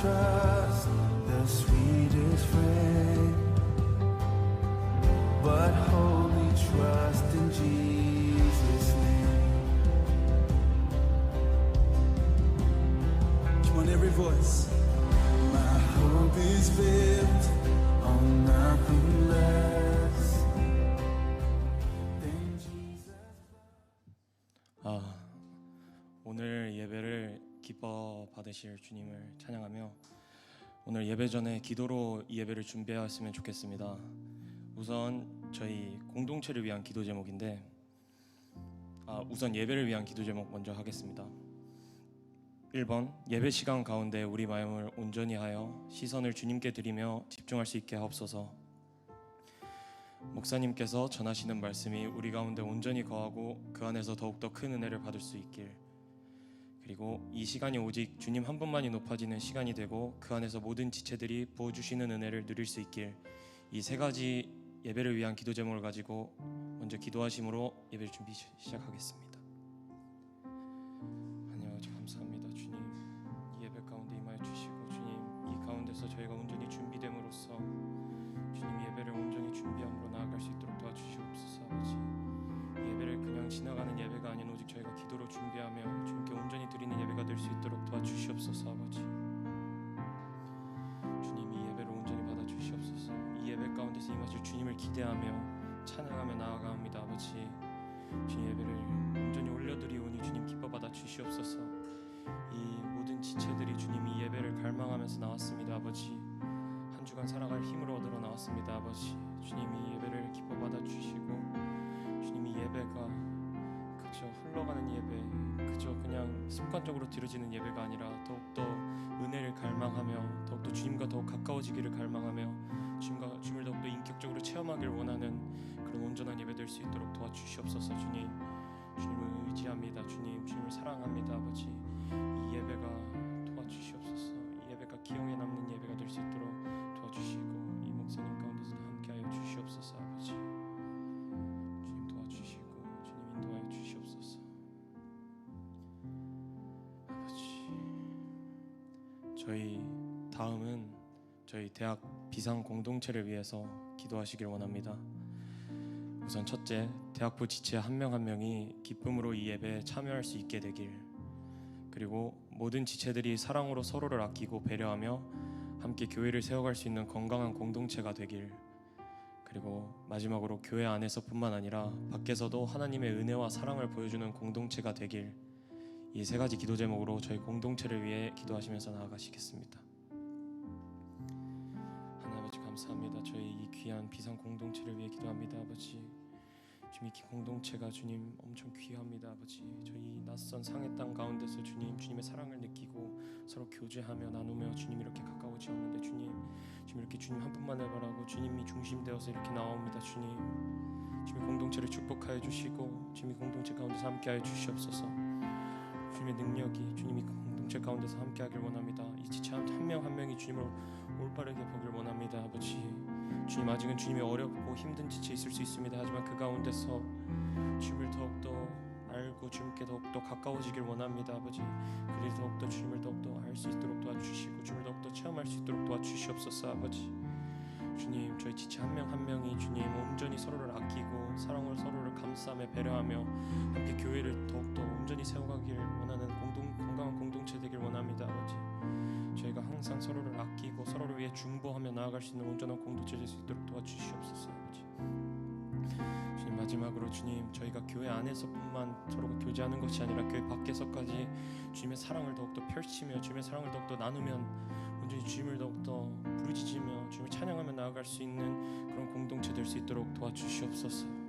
trust the sweetest friend, but wholly trust in Jesus' name. Come on, every voice. My hope is built on nothing less than Jesus. 오늘 예배를 기뻐 받으실 주님을 찬양하며 오늘 예배 전에 기도로 이 예배를 준비했으면 좋겠습니다. 우선 저희 공동체를 위한 기도 제목인데 우선 예배를 위한 기도 제목 먼저 하겠습니다. 1번, 예배 시간 가운데 우리 마음을 온전히 하여 시선을 주님께 드리며 집중할 수 있게 하옵소서. 목사님께서 전하시는 말씀이 우리 가운데 온전히 거하고 그 안에서 더욱더 큰 은혜를 받을 수 있길, 그리고 이 시간이 오직 주님 한 분만이 높아지는 시간이 되고 그 안에서 모든 지체들이 부어주시는 은혜를 누릴 수 있길, 이 세 가지 예배를 위한 기도 제목을 가지고 먼저 기도하심으로 예배를 준비 시작하겠습니다. 하나님 아버지 감사합니다. 주님, 이 예배 가운데 임하여 주시고 주님, 이 가운데서 저희가 온전히 준비됨으로써 주님 예배를 온전히 준비함으로 나아갈 수 있도록 도와주시옵소서. 아버지, 예배를 그냥 지나가는 예배가 아닌 오직 저희가 기도로 준비하며 주님께 온전히 드리는 예배가 될 수 있도록 도와주시옵소서. 아버지, 주님 이 예배를 온전히 받아주시옵소서. 이 예배 가운데서 임하실 주님을 기대하며 찬양하며 나아가옵니다. 아버지, 주님 예배를 온전히 올려드리오니 주님 기뻐 받아주시옵소서. 이 모든 지체들이 주님 이 예배를 갈망하면서 나왔습니다. 아버지, 한 주간 살아갈 힘을 얻으러 나왔습니다. 아버지, 주님 이 예배를 기뻐 받아주시고 주님 이 예배가 그저 흘러가는 예배, 그저 그냥 습관적으로 드려지는 예배가 아니라 더욱더 은혜를 갈망하며 더욱더 주님과 더욱 가까워지기를 갈망하며 주님을 더욱더 인격적으로 체험하기를 원하는 그런 온전한 예배 될 수 있도록 도와주시옵소서. 주님, 주님을 의지합니다. 주님, 주님을 사랑합니다. 아버지, 이 예배가 도와주시옵소서. 이 예배가 기억에 남는 예배가 될 수 있도록 도와주시고 이 목사님 가운데서 함께하여 주시옵소서. 아버지, 주님 도와주시고 주님 인도하여 주시옵소서. 아버지, 저희 다음은 저희 대학 비상 공동체를 위해서 기도하시길 원합니다. 우선 첫째, 대학부 지체 한 명 한 명이 기쁨으로 이 예배에 참여할 수 있게 되길, 그리고 모든 지체들이 사랑으로 서로를 아끼고 배려하며 함께 교회를 세워갈 수 있는 건강한 공동체가 되길, 그리고 마지막으로 교회 안에서뿐만 아니라 밖에서도 하나님의 은혜와 사랑을 보여주는 공동체가 되길, 이 세 가지 기도 제목으로 저희 공동체를 위해 기도하시면서 나아가시겠습니다. 하나님 아버지 감사합니다. 저희 이 귀한 비상 공동체를 위해 기도합니다. 아버지, 주님 이 공동체가 주님 엄청 귀합니다. 아버지, 저희 낯선 상의 땅 가운데서 주님, 주님의 사랑을 느끼고 서로 교제하며 나누며 주님 이렇게 가까워지었는데 주님 이렇게 주님 한 분만을 바라고 주님이 중심되어서 이렇게 나옵니다. 주님 공동체를 축복하여 주시고 주님이 공동체 가운데서 함께하여 주시옵소서. 주님의 능력이 주님이 공동체 가운데서 함께하길 원합니다. 이 지체 한 명 한 명이 주님을 올바르게 보길 원합니다. 아버지, 주님 아직은 주님이 어렵고 힘든 지체 있을 수 있습니다. 하지만 그 가운데서 주님을 더욱더 알고 주님께 더욱더 가까워지길 원합니다. 아버지, 그래서 더욱더 주님을 더욱더 알 수 있도록 도와주시고 주님을 더욱더 체험할 수 있도록 도와주시옵소서. 아버지, 주님 저희 지체 한 명 한 명이 주님 온전히 서로를 아끼고 사랑으로 서로를 감싸며 배려하며 함께 교회를 더욱더 온전히 세워가길 원하는 건강한 공동체 되길 원합니다. 아버지, 저희가 항상 서로를 아끼고 서로를 위해 중보하며 나아갈 수 있는 온전한 공동체 될 수 있도록 도와주시옵소서. 아버지, 주님 마지막으로 주님 저희가 교회 안에서뿐만 서로가 교제하는 것이 아니라 교회 밖에서까지 주님의 사랑을 더욱더 펼치며 주님의 사랑을 더욱더 나누면 온전히 주님을 더욱더 부르짖으며 주님을 찬양하며 나아갈 수 있는 그런 공동체 될 수 있도록 도와주시옵소서.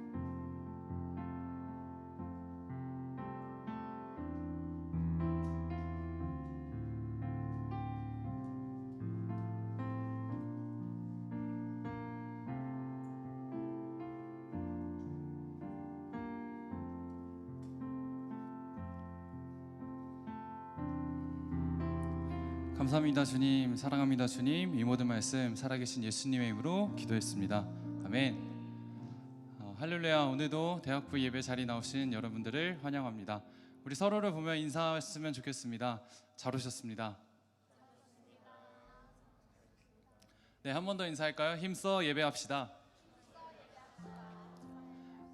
감사합니다. 주님, 사랑합니다. 주님, 이 모든 말씀 살아계신 예수님의 이름으로 기도했습니다. 아멘. 할렐루야. 오늘도 대학부 예배 자리 나오신 여러분들을 환영합니다. 우리 서로를 보며 인사했으면 좋겠습니다. 잘 오셨습니다. 네, 한 번 더 인사할까요? 힘써 예배합시다.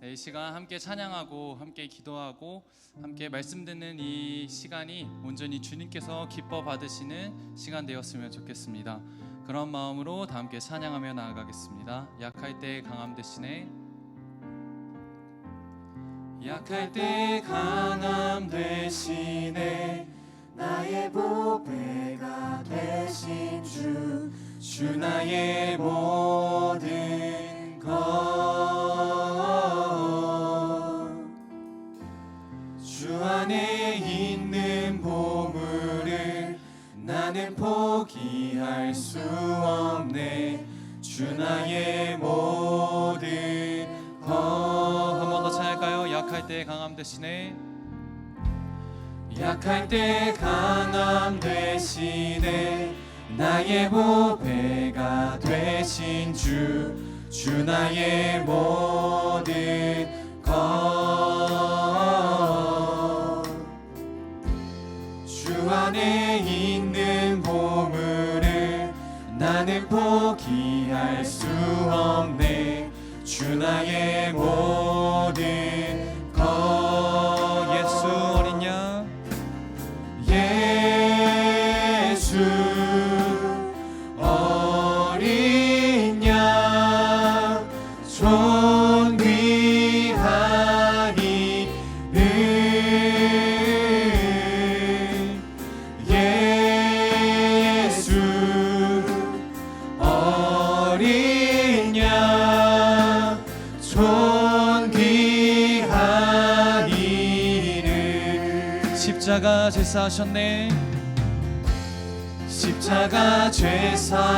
네, 이 시간 함께 찬양하고 함께 기도하고 함께 말씀 듣는 이 시간이 온전히 주님께서 기뻐 받으시는 시간 되었으면 좋겠습니다. 그런 마음으로 다 함께 찬양하며 나아가겠습니다. 약할 때 강함 대신에 약할 때 강함 대신에 나의 보배가 되신 주 나의 모든 것, 주 안에 있는 보물을 나는 포기할 수 없네. 주 나의 모든 것. 한 번 더 찬양할까요? 약할 때 강함 대신에 약할 때 강함 대신에 나의 보배가 되신 주 나의 모든 것, 주 안에 있는 보물을 나는 포기할 수 없네. 주 나의 모든 것. 예수 어린 양, 예수 어린 양 존귀하니 예수 어린 양 존귀하니를. 십자가 제사하셨네. 십자가 죄사하셨네.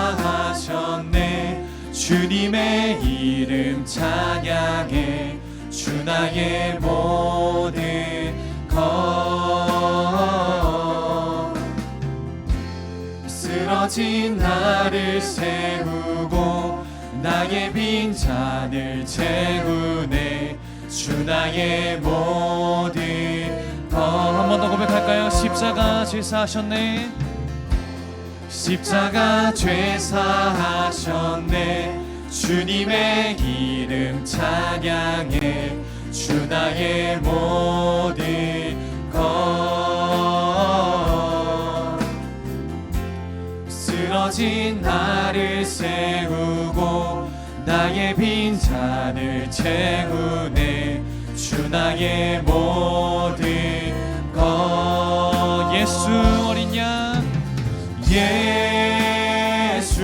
주님의 이름 찬양해. 주 나의 모든 것, 쓰러진 나를 세우고 나의 빈잔을 채우네. 주 나의 모든 것. 한 번 더 고백할까요? 십자가 제사하셨네. 십자가 죄사하셨네. 주님의 이름 찬양해. 주 나의 모든 것, 쓰러진 나를 세우고 나의 빈잔을 채우네. 주 나의 모든 것. 예수 어린 양, 예수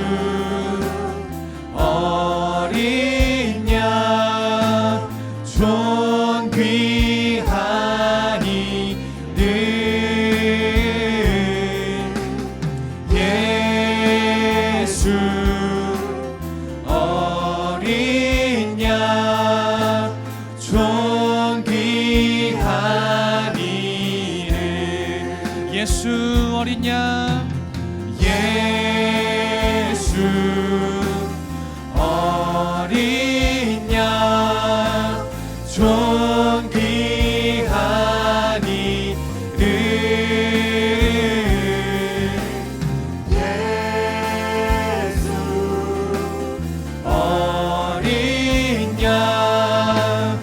어린 양 존귀하니 늘 예수 어린 양 존귀하니 늘. 예수 어린 양, 예수 어린 양 존귀하니 늘 예수 어린 양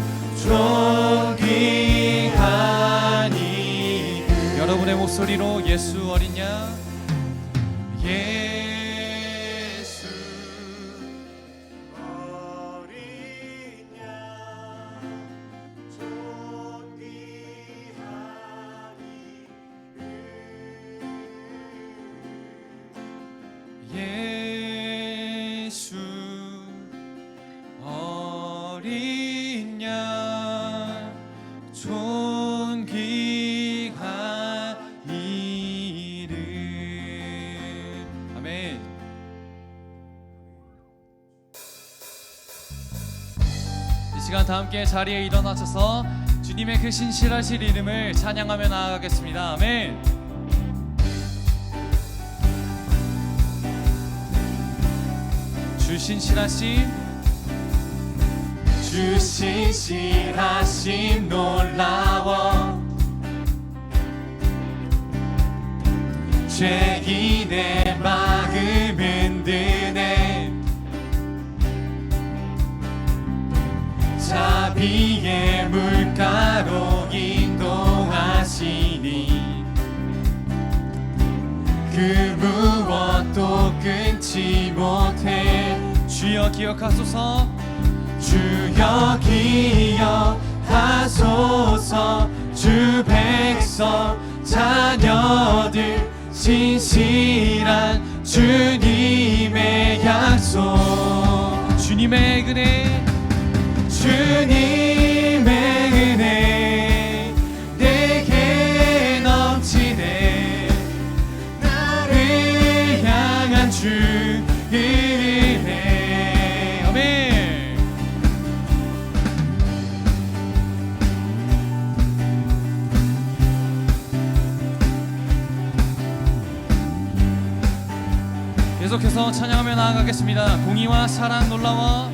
존귀하니 늘. 여러분의 목소리로 예수 어린 양, 예수 어린 양 존귀하니 예수 어린 양 존귀하니를. 아멘. 이 시간 다 함께 자리에 일어나셔서 주님의 그 신실하신 이름을 찬양하며 나아가겠습니다. 아멘. 주 신실하심, 주 신실하심 놀라워. 죄인의 마음 흔드네. 기억하소서. 주여 기억하소서. 주 백성 자녀들 신실한 주님의 약속. 주님의 은혜, 주님의 은혜 내게 넘치네. 나를 향한 주 은혜. 아멘. 계속해서 찬양하며 나아가겠습니다. 공의와 사랑 놀라워.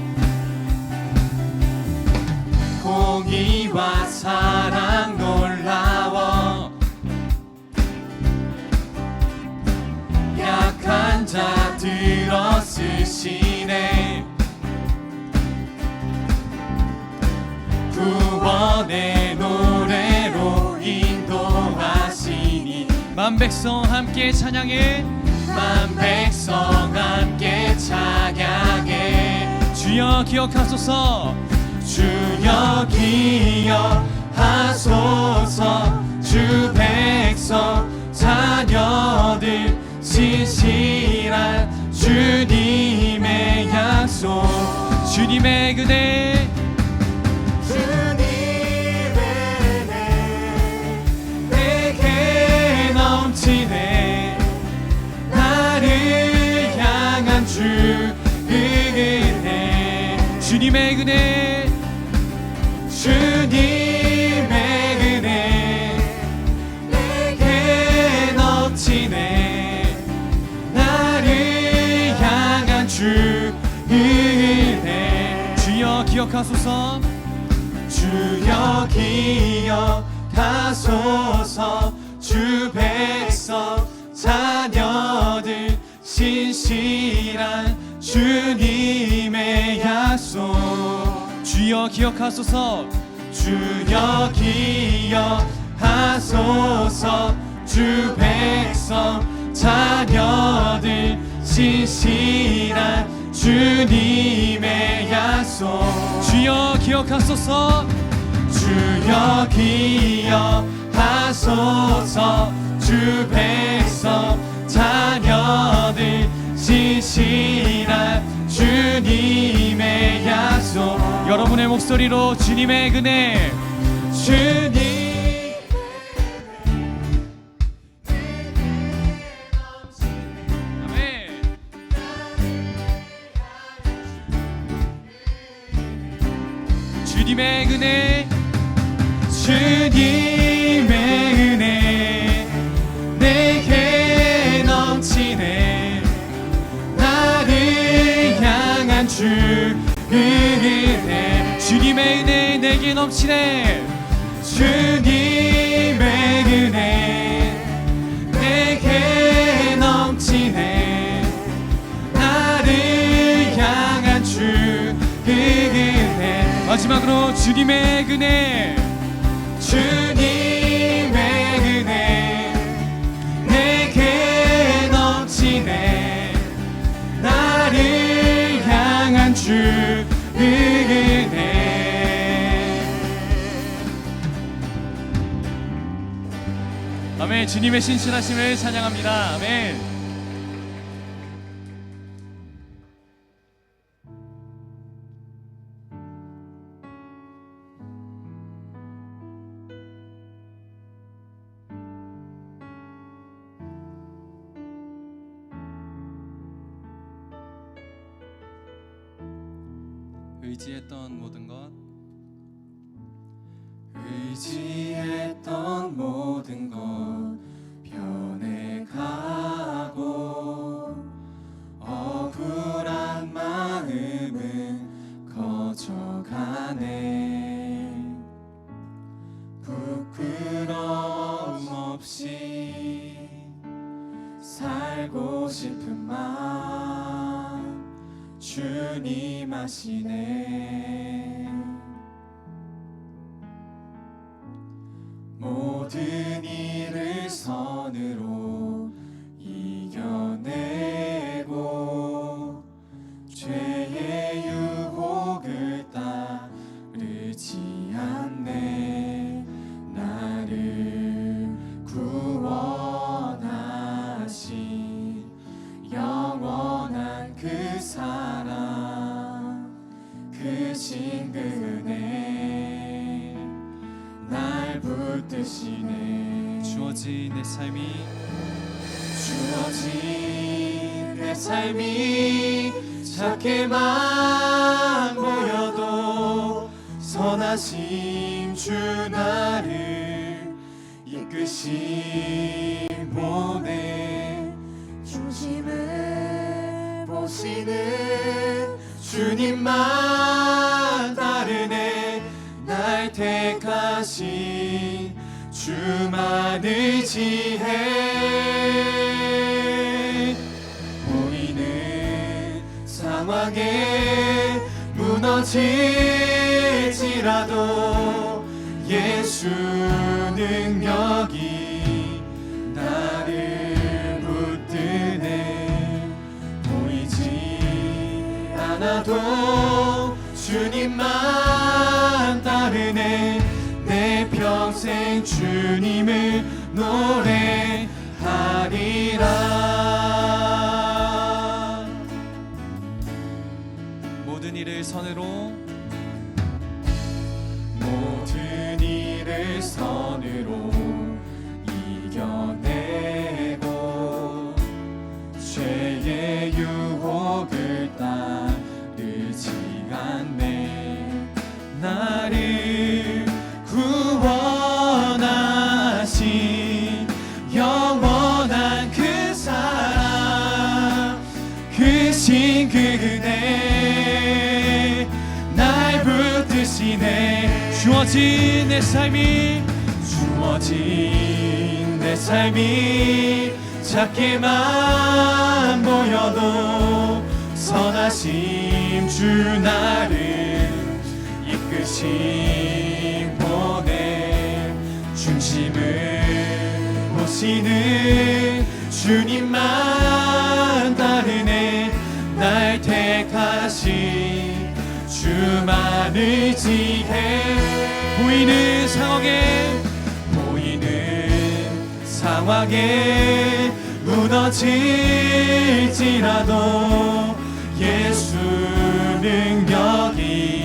공의와 사랑 놀라워. 약한 자 들어 쓰시네. 구원의 노래로 인도하시니. 만 백성 함께 찬양해. 만 백성 함께 찬양해. 주여 기억하소서. 주여 기억하소서. 주 백성 자녀들 신실한 주님의 약속. 주님의 은혜, 주님의 은혜 내게 넘치네. 나를 향한 주 은혜. 주님의 은혜, 주님의 은혜 내게 넘치네. 나를 향한 주 은혜. 주여 기억하소서. 주여 기억하소서. 주 백성 자녀들 신실한 주님의 약속. 주여 기억하소서. 주여 기억하소서. 주 백성 자녀들 신실한 주님의 약속. 주여 기억하소서. 주여 기억하소서. 주 백성 자녀들 신실한 주님의 약속. 여러분의 목소리로 주님의 은혜, 주님 아멘. 주님의 은혜, 주님의 은혜 내게 넘치네. 나를 향한 주 은혜. 주님의 은혜 내게 넘치네. 주님의 은혜 내게 넘치네. 나를 향한 주 은혜. 마지막으로 주님의 은혜, 주님의 은혜 내게 넘치네. 나를 향한 주 은혜. 아멘. 주님의 신실하심을 찬양합니다. 아멘. 의지했던 모든 것, 의지했던 모든 것 변해가고 억울한 마음은 커져가네. 부끄러움 없이 살고 싶은 마음 주님 아시네. 모든 일을 선으로 이겨내고 죄의 붙드시네. 주어진 내 삶이 주어진 내 삶이 작게만 보여도 선하신 주 나를 이끄시 보내. 중심을 보시는 주님만 따르네. 날 택하신 주만 의지해. 보이는 상황에 무너질지라도 예수 능력이 나를 붙드네. 보이지 않아도 주님만 따르네. 내 평생 주님을 노래하리라. 모든 일을 선으로 모든 일을 선으로 이겨내고 죄의 유혹을 따르지 않네. 나를 구원하신 영원한 그 사랑, 그 신 그네 날 붙드시네. 주어진 내 삶이 주어진 내 삶이 작게만 보여도 선하신 주 나를 이끄신 보내. 중심을 보시는 주님만 따르네. 날 택하신 주만 의지해. 보이는 상황에 무너질지라도 예수 능력이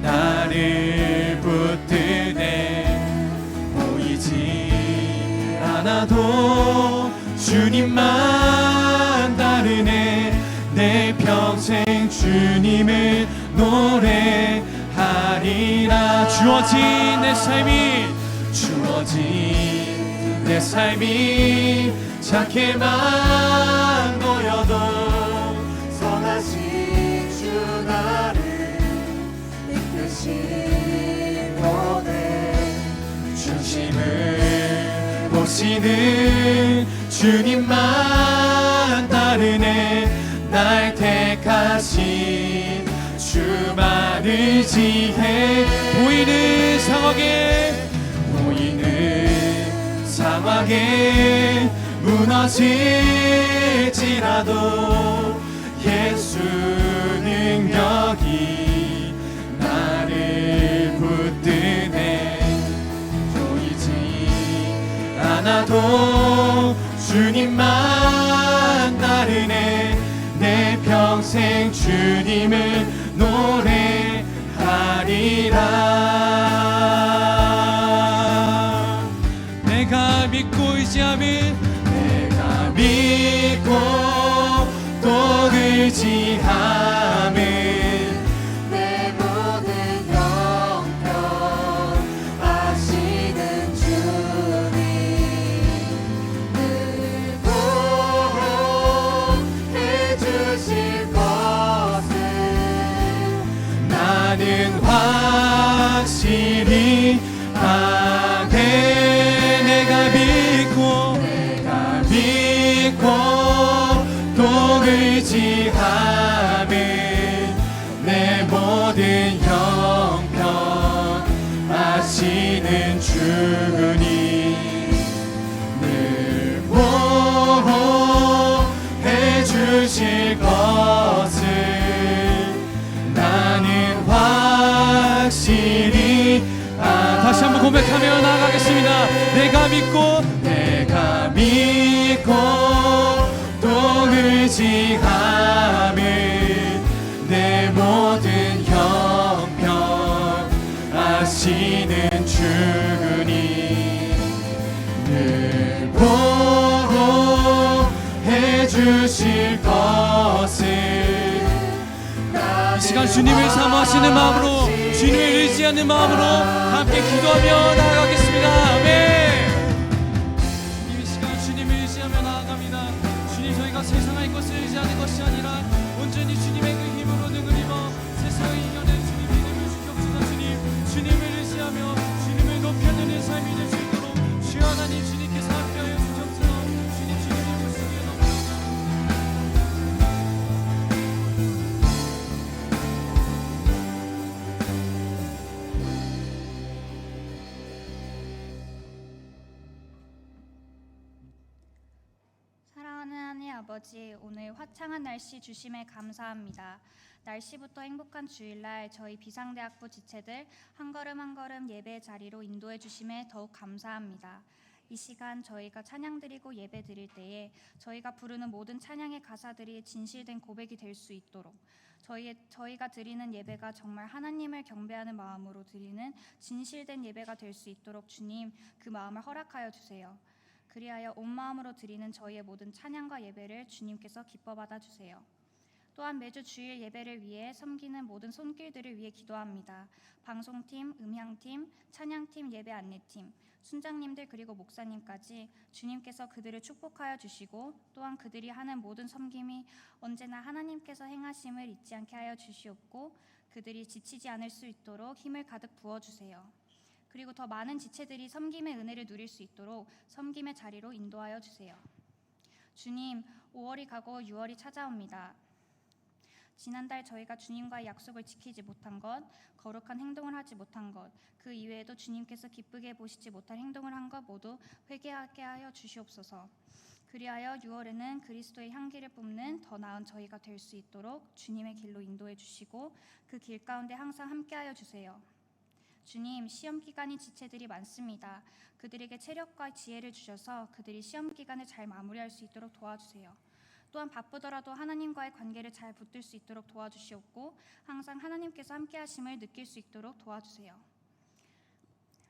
나를 붙드네. 보이지 않아도 주님만 따르네. 내 평생 주님을 노래하리라. 주어진 내 삶이 주어진 내 삶이 작게만 보여도 선하신 주 나를 이끄신 보내. 중심을 보시는 주님만 따르네. 날 택하신 주만 의지해. 보이는 상황에 무너질지라도 예수 능력이 나를 붙드네. 보이지 않아도 주님만 따르네. 내 평생 주님을 노래하리라. 내가 믿고 의지함은 내가 믿고 또 의지함은 내 모든 형편 아시는 주님 늘 보호해 주실 것을 나는 확실히 아네. 내가 믿고 또 의지함은 내 모든 형편 아시는 주님 늘 보호해 주실 것을 나는 확실히 다시 한번 고백하며 나아가겠습니다. 내가 믿고 또 의지함은 내 모든 형편 아시는 주 주니 늘 보호해 주실 것을 이 시간 주님을 사모하시는 마음으로 주님을 의지하는 마음으로 함께 기도하며 나아가겠습니다. 아멘. 주님 이 시간 주님을 의지하며 나아갑니다. 주님 저희가 세상의 것을 의지하는 것이 아니라 온전히 주님의 그 힘으로 능을 입어 세상을 이겨낸 주님 믿음을 주옵소서. 주님 주님을 의지하며 주님을 높여드리는 삶이 될 수 있도록 주여 하나님 주님께서 함께하여 주옵소서. 주님 주님의 모습에 너무 사랑하는 하나님 아버지, 오늘 화창한 날씨 주심에 감사합니다. 날씨부터 행복한 주일날 저희 비상대학부 지체들 한 걸음 한 걸음 예배 자리로 인도해 주심에 더욱 감사합니다. 이 시간 저희가 찬양 드리고 예배 드릴 때에 저희가 부르는 모든 찬양의 가사들이 진실된 고백이 될 수 있도록 저희가 드리는 예배가 정말 하나님을 경배하는 마음으로 드리는 진실된 예배가 될 수 있도록 주님 그 마음을 허락하여 주세요. 그리하여 온 마음으로 드리는 저희의 모든 찬양과 예배를 주님께서 기뻐 받아주세요. 또한 매주 주일 예배를 위해 섬기는 모든 손길들을 위해 기도합니다. 방송팀, 음향팀, 찬양팀, 예배 안내팀, 순장님들 그리고 목사님까지 주님께서 그들을 축복하여 주시고 또한 그들이 하는 모든 섬김이 언제나 하나님께서 행하심을 잊지 않게 하여 주시옵고 그들이 지치지 않을 수 있도록 힘을 가득 부어주세요. 그리고 더 많은 지체들이 섬김의 은혜를 누릴 수 있도록 섬김의 자리로 인도하여 주세요. 주님, 5월이 가고 6월이 찾아옵니다. 지난달 저희가 주님과의 약속을 지키지 못한 것, 거룩한 행동을 하지 못한 것, 그 이외에도 주님께서 기쁘게 보시지 못할 행동을 한 것 모두 회개하게 하여 주시옵소서. 그리하여 6월에는 그리스도의 향기를 뿜는 더 나은 저희가 될 수 있도록 주님의 길로 인도해 주시고 그 길 가운데 항상 함께하여 주세요. 주님, 시험 기간인 지체들이 많습니다. 그들에게 체력과 지혜를 주셔서 그들이 시험 기간을 잘 마무리할 수 있도록 도와주세요. 또한 바쁘더라도 하나님과의 관계를 잘 붙들 수 있도록 도와주시옵고 항상 하나님께서 함께 하심을 느낄 수 있도록 도와주세요.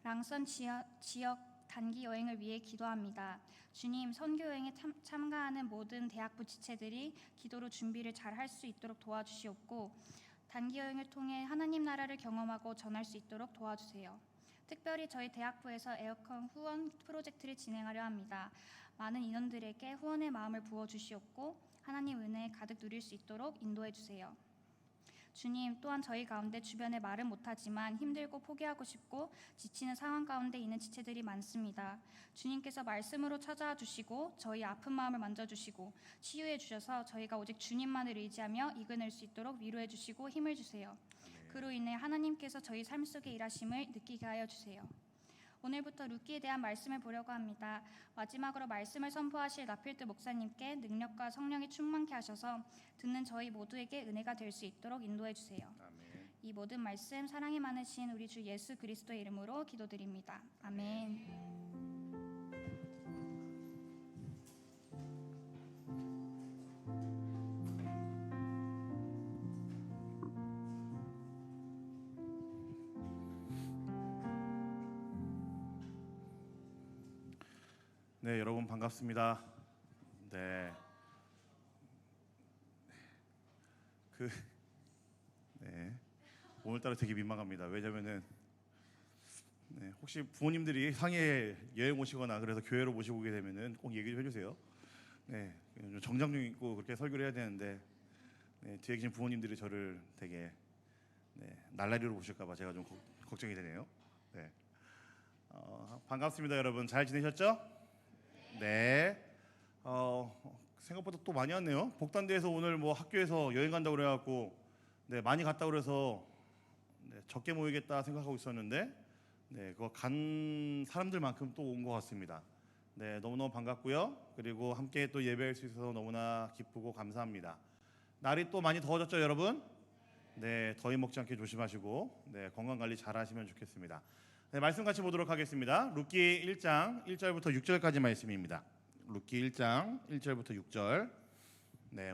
랑선 지역 단기 여행을 위해 기도합니다. 주님, 선교 여행에 참가하는 모든 대학부 지체들이 기도로 준비를 잘 할 수 있도록 도와주시옵고 단기 여행을 통해 하나님 나라를 경험하고 전할 수 있도록 도와주세요. 특별히 저희 대학부에서 에어컨 후원 프로젝트를 진행하려 합니다. 많은 인원들에게 후원의 마음을 부어주시옵고 하나님 은혜 가득 누릴 수 있도록 인도해 주세요. 주님, 또한 저희 가운데 주변에 말은 못하지만 힘들고 포기하고 싶고 지치는 상황 가운데 있는 지체들이 많습니다. 주님께서 말씀으로 찾아와 주시고 저희 아픈 마음을 만져주시고 치유해 주셔서 저희가 오직 주님만을 의지하며 이겨낼 수 있도록 위로해 주시고 힘을 주세요. 그로 인해 하나님께서 저희 삶 속에 일하심을 느끼게 하여 주세요. 오늘부터 룻기에 대한 말씀을 보려고 합니다. 마지막으로 말씀을 선포하실 라필드 목사님께 능력과 성령이 충만케 하셔서 듣는 저희 모두에게 은혜가 될 수 있도록 인도해 주세요. 아멘. 이 모든 말씀 사랑이 많으신 우리 주 예수 그리스도의 이름으로 기도드립니다. 아멘. 네, 여러분 반갑습니다. 네, 오늘따라 되게 민망합니다. 왜냐면은 혹시 부모님들이 상해에 여행 오시거나 그래서 교회로 모시고 오게 되면은 꼭 얘기 좀 해주세요. 네, 정장용 입고 그렇게 설교를 해야 되는데 뒤에 계신 부모님들이 저를 되게 날라리로 보실까봐 제가 좀 걱정이 되네요. 네, 반갑습니다, 여러분. 잘 지내셨죠? 네. 생각보다 또 많이 왔네요. 복단대에서 오늘 뭐 학교에서 여행 간다고 그래갖고 많이 갔다 그래서 적게 모이겠다 생각하고 있었는데 그거 간 사람들만큼 또 온 것 같습니다. 너무너무 반갑고요. 그리고 함께 또 예배할 수 있어서 너무나 기쁘고 감사합니다. 날이 또 많이 더워졌죠, 여러분? 더위 먹지 않게 조심하시고 건강 관리 잘 하시면 좋겠습니다. 말씀 같이 보도록 하겠습니다. 룻기 1장 1절부터 6절까지 말씀입니다. 룻기 1장 1절부터 6절.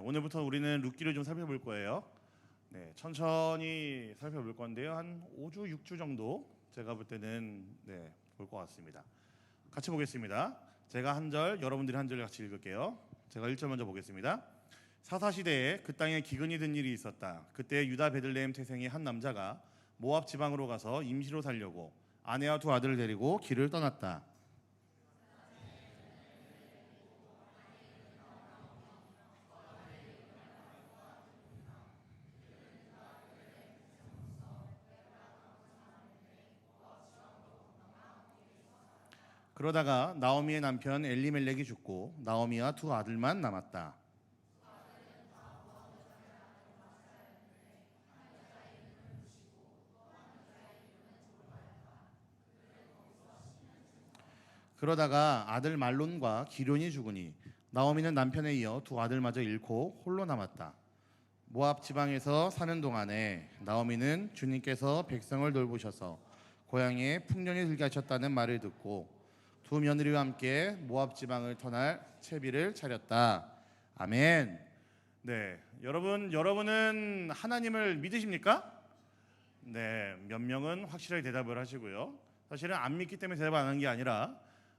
오늘부터 우리는 룻기를 좀 살펴볼 거예요. 천천히 살펴볼 건데요. 한 5주, 6주 정도 제가 볼 때는 볼 것 같습니다. 같이 보겠습니다. 제가 한 절, 여러분들이 한 절 같이 읽을게요. 제가 1절 먼저 보겠습니다. 사사시대에 그 땅에 기근이 든 일이 있었다. 그때 유다 베들레헴 태생의 한 남자가 모압 지방으로 가서 임시로 살려고 아내와 두 아들을 데리고 길을 떠났다. 그러다가 나오미의 남편 엘리멜렉이 죽고 나오미와 두 아들만 남았다. 그러다가 아들 말론과 기럐이 죽으니 나오미는 남편에 이어 두 아들마저 잃고 홀로 남았다. 모압 지방에서 사는 동안에 나오미는 주님께서 백성을 돌보셔서 고향에 풍년이 들게 하셨다는 말을 듣고 두 며느리와 함께 모압 지방을 떠날 채비를 차렸다. 아멘. 네, 여러분은 하나님을 믿으십니까? 네, 몇 명은 확실하게 대답을 하시고요. 사실은 안 믿기 때문에 대답 안 하는 게 아니라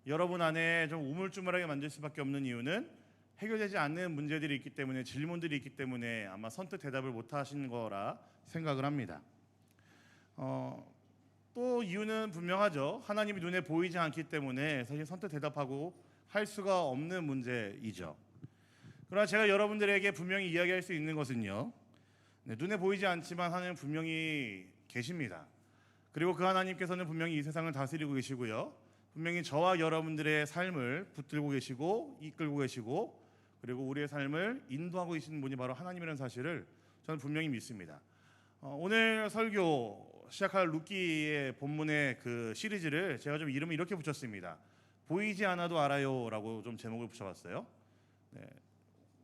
여러분 안에 좀 우물쭈물하게 만들 수밖에 없는 이유는 해결되지 않는 문제들이 있기 때문에, 질문들이 있기 때문에 아마 선뜻 대답을 못 하신 거라 생각을 합니다. 또 이유는 분명하죠. 하나님이 눈에 보이지 않기 때문에 사실 선뜻 대답하고 할 수가 없는 문제이죠. 그러나 제가 여러분들에게 분명히 이야기할 수 있는 것은요, 눈에 보이지 않지만 하나님 분명히 계십니다. 그리고 그 하나님께서는 분명히 이 세상을 다스리고 계시고요, 분명히 저와 여러분들의 삶을 붙들고 계시고 이끌고 계시고, 그리고 우리의 삶을 인도하고 계시는 분이 바로 하나님이라는 사실을 저는 분명히 믿습니다. 오늘 설교 시작할 루키의 본문의 그 시리즈를 제가 좀 이름을 이렇게 붙였습니다. 보이지 않아도 알아요라고 좀 제목을 붙여봤어요. 네.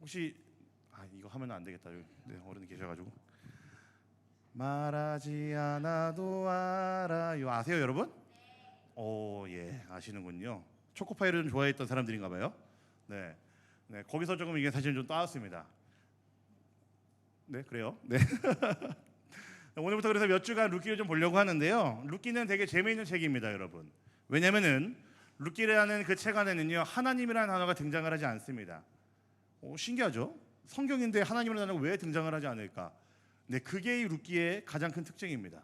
혹시 이거 하면 안 되겠다. 어른이 계셔가지고 말하지 않아도 알아요. 아세요, 여러분? 예, 아시는군요. 초코파이를 좀 좋아했던 사람들인가 봐요. 네, 거기서 조금 이게 사실 좀 따왔습니다. 네, 그래요. 네. 오늘부터 그래서 몇 주간 루키를 좀 보려고 하는데요. 루키는 되게 재미있는 책입니다, 여러분. 왜냐면은 루키라는 그 책 안에는요, 하나님이라는 단어가 등장을 하지 않습니다. 신기하죠? 성경인데 하나님이라는 단어가 왜 등장을 하지 않을까? 네, 그게 이 루키의 가장 큰 특징입니다.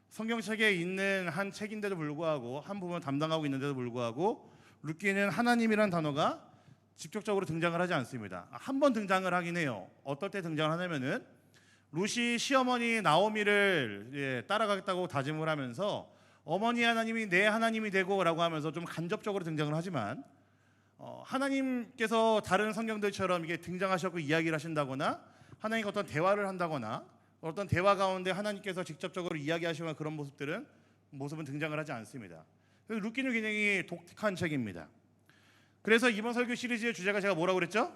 성경책에 있는 한 책인데도 불구하고, 한 부분을 담당하고 있는데도 불구하고 루키는 하나님이라는 단어가 직접적으로 등장을 하지 않습니다. 한 번 등장을 하긴 해요. 어떨 때 등장을 하냐면은 룻이 시어머니 나오미를 따라가겠다고 다짐을 하면서 어머니 하나님이 내 하나님이 되고라고 하면서 좀 간접적으로 등장을 하지만, 하나님께서 다른 성경들처럼 이게 등장하셨고 이야기를 하신다거나 하나님과 어떤 대화를 한다거나 어떤 대화 가운데 하나님께서 직접적으로 이야기하시거나 그런 모습은 등장을 하지 않습니다. 그래서 루키는 굉장히 독특한 책입니다. 그래서 이번 설교 시리즈의 주제가 제가 뭐라고 그랬죠?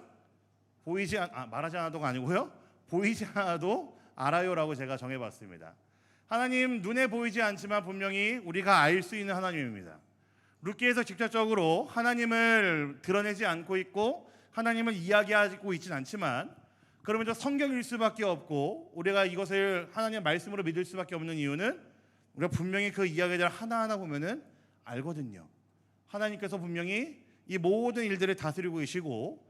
말하지 않아도가 아니고요, 보이지 않아도 알아요라고 제가 정해봤습니다. 하나님 눈에 보이지 않지만 분명히 우리가 알 수 있는 하나님입니다. 루키에서 직접적으로 하나님을 드러내지 않고 있고 하나님을 이야기하고 있진 않지만, 그러면서 성경일 수밖에 없고 우리가 이것을 하나님의 말씀으로 믿을 수밖에 없는 이유는 우리가 분명히 그 이야기들을 하나하나 보면은 알거든요. 하나님께서 분명히 이 모든 일들을 다스리고 계시고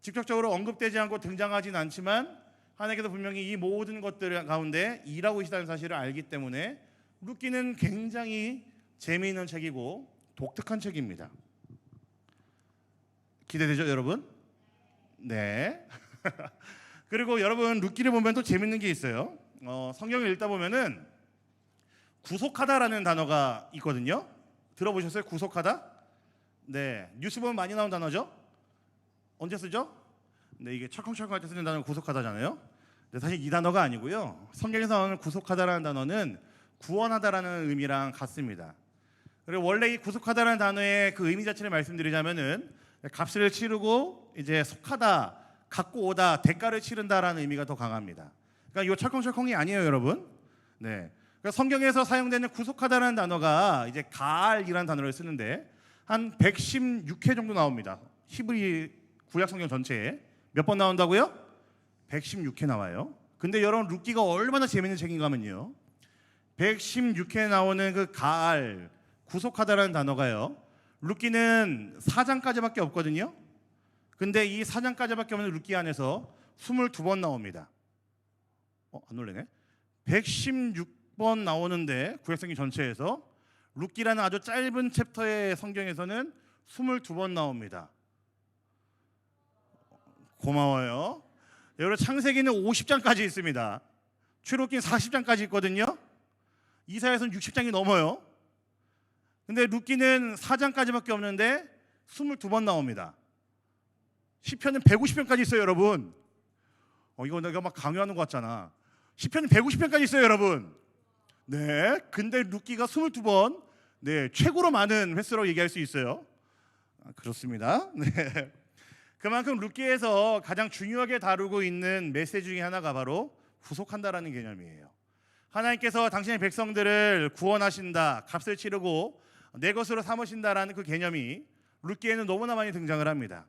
직접적으로 언급되지 않고 등장하진 않지만 하나님께서 분명히 이 모든 것들 가운데 일하고 계시다는 사실을 알기 때문에 루키는 굉장히 재미있는 책이고 독특한 책입니다. 기대되죠, 여러분? 네. 그리고 여러분, 루키를 보면 또 재밌는 게 있어요. 성경을 읽다 보면은 구속하다라는 단어가 있거든요. 들어보셨어요? 구속하다? 네, 뉴스 보면 많이 나온 단어죠. 언제 쓰죠? 네, 이게 철컹철컹 할 때 쓰는 단어는 구속하다잖아요. 근데 사실 이 단어가 아니고요, 성경에서 나오는 구속하다라는 단어는 구원하다라는 의미랑 같습니다. 그리고 원래 이 구속하다라는 단어의 그 의미 자체를 말씀드리자면은 값을 치르고 이제 속하다, 갖고 오다, 대가를 치른다라는 의미가 더 강합니다. 그러니까 이 철컹철컹이 아니에요, 여러분. 네, 그러니까 성경에서 사용되는 구속하다라는 단어가 이제 가알이라는 단어를 쓰는데 한 116회 정도 나옵니다. 히브리 구약 성경 전체에 몇 번 나온다고요? 116회 나와요. 근데 여러분, 루키가 얼마나 재밌는 책인가 하면요, 116회 나오는 그 가알, 구속하다라는 단어가요. 룻기는 4장까지밖에 없거든요. 근데 이 4장까지밖에 없는 룻기 안에서 22번 나옵니다. 안 놀래네. 116번 나오는데 구약성경 전체에서 룻기라는 아주 짧은 챕터의 성경에서는 22번 나옵니다. 고마워요. 여러분 창세기는 50장까지 있습니다. 출애굽기는 40장까지 있거든요. 이사야서는 60장이 넘어요. 근데 룻기는 4장까지밖에 없는데 22번 나옵니다. 시편은 150편까지 있어요, 여러분. 이거 내가 막 강요하는 것 같잖아. 시편은 150편까지 있어요, 여러분. 네, 근데 룻기가 22번, 네, 최고로 많은 횟수라고 얘기할 수 있어요. 그렇습니다. 네. 그만큼 룻기에서 가장 중요하게 다루고 있는 메시지 중에 하나가 바로 구속한다라는 개념이에요. 하나님께서 당신의 백성들을 구원하신다, 값을 치르고 내 것으로 삼으신다라는 그 개념이 룻기에는 너무나 많이 등장을 합니다.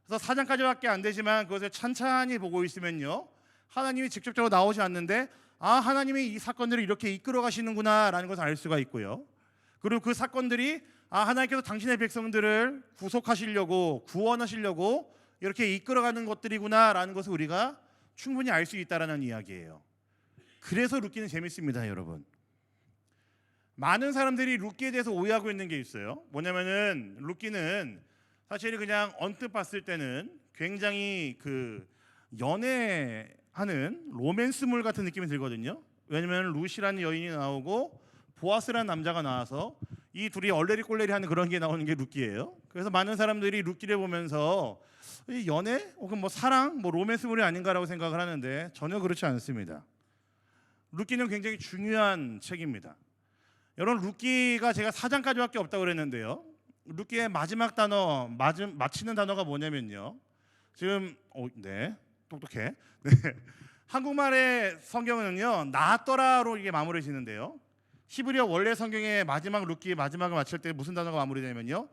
그래서 4장까지밖에 안 되지만 그것을 찬찬히 보고 있으면요, 하나님이 직접적으로 나오지 않는데 하나님이 이 사건들을 이렇게 이끌어 가시는구나 라는 것을 알 수가 있고요. 그리고 그 사건들이 하나님께서 당신의 백성들을 구속하시려고, 구원하시려고 이렇게 이끌어가는 것들이구나 라는 것을 우리가 충분히 알 수 있다는 이야기예요. 그래서 룻기는 재밌습니다, 여러분. 많은 사람들이 룻기에 대해서 오해하고 있는 게 있어요. 뭐냐면은 룻기는 사실 그냥 언뜻 봤을 때는 굉장히 그 연애하는 로맨스물 같은 느낌이 들거든요. 왜냐면 룻이라는 여인이 나오고 보아스라는 남자가 나와서 이 둘이 얼레리 꼴레리 하는 그런 게 나오는 게 룻기예요. 그래서 많은 사람들이 룻기를 보면서 연애 혹은 뭐 사랑, 뭐 로맨스물이 아닌가라고 생각을 하는데 전혀 그렇지 않습니다. 룻기는 굉장히 중요한 책입니다. 여러분, 룻기가 제가 4장까지밖에 없다고 그랬는데요. 룻기의 마지막 단어, 마치는 단어가 뭐냐면요. 지금 네, 똑똑해. 네. 한국말의 성경은요, 나았더라로 이게 마무리 지는데요. 히브리어 원래 성경의 마지막 룻기 마지막을 마칠 때 무슨 단어가 마무리되냐면요,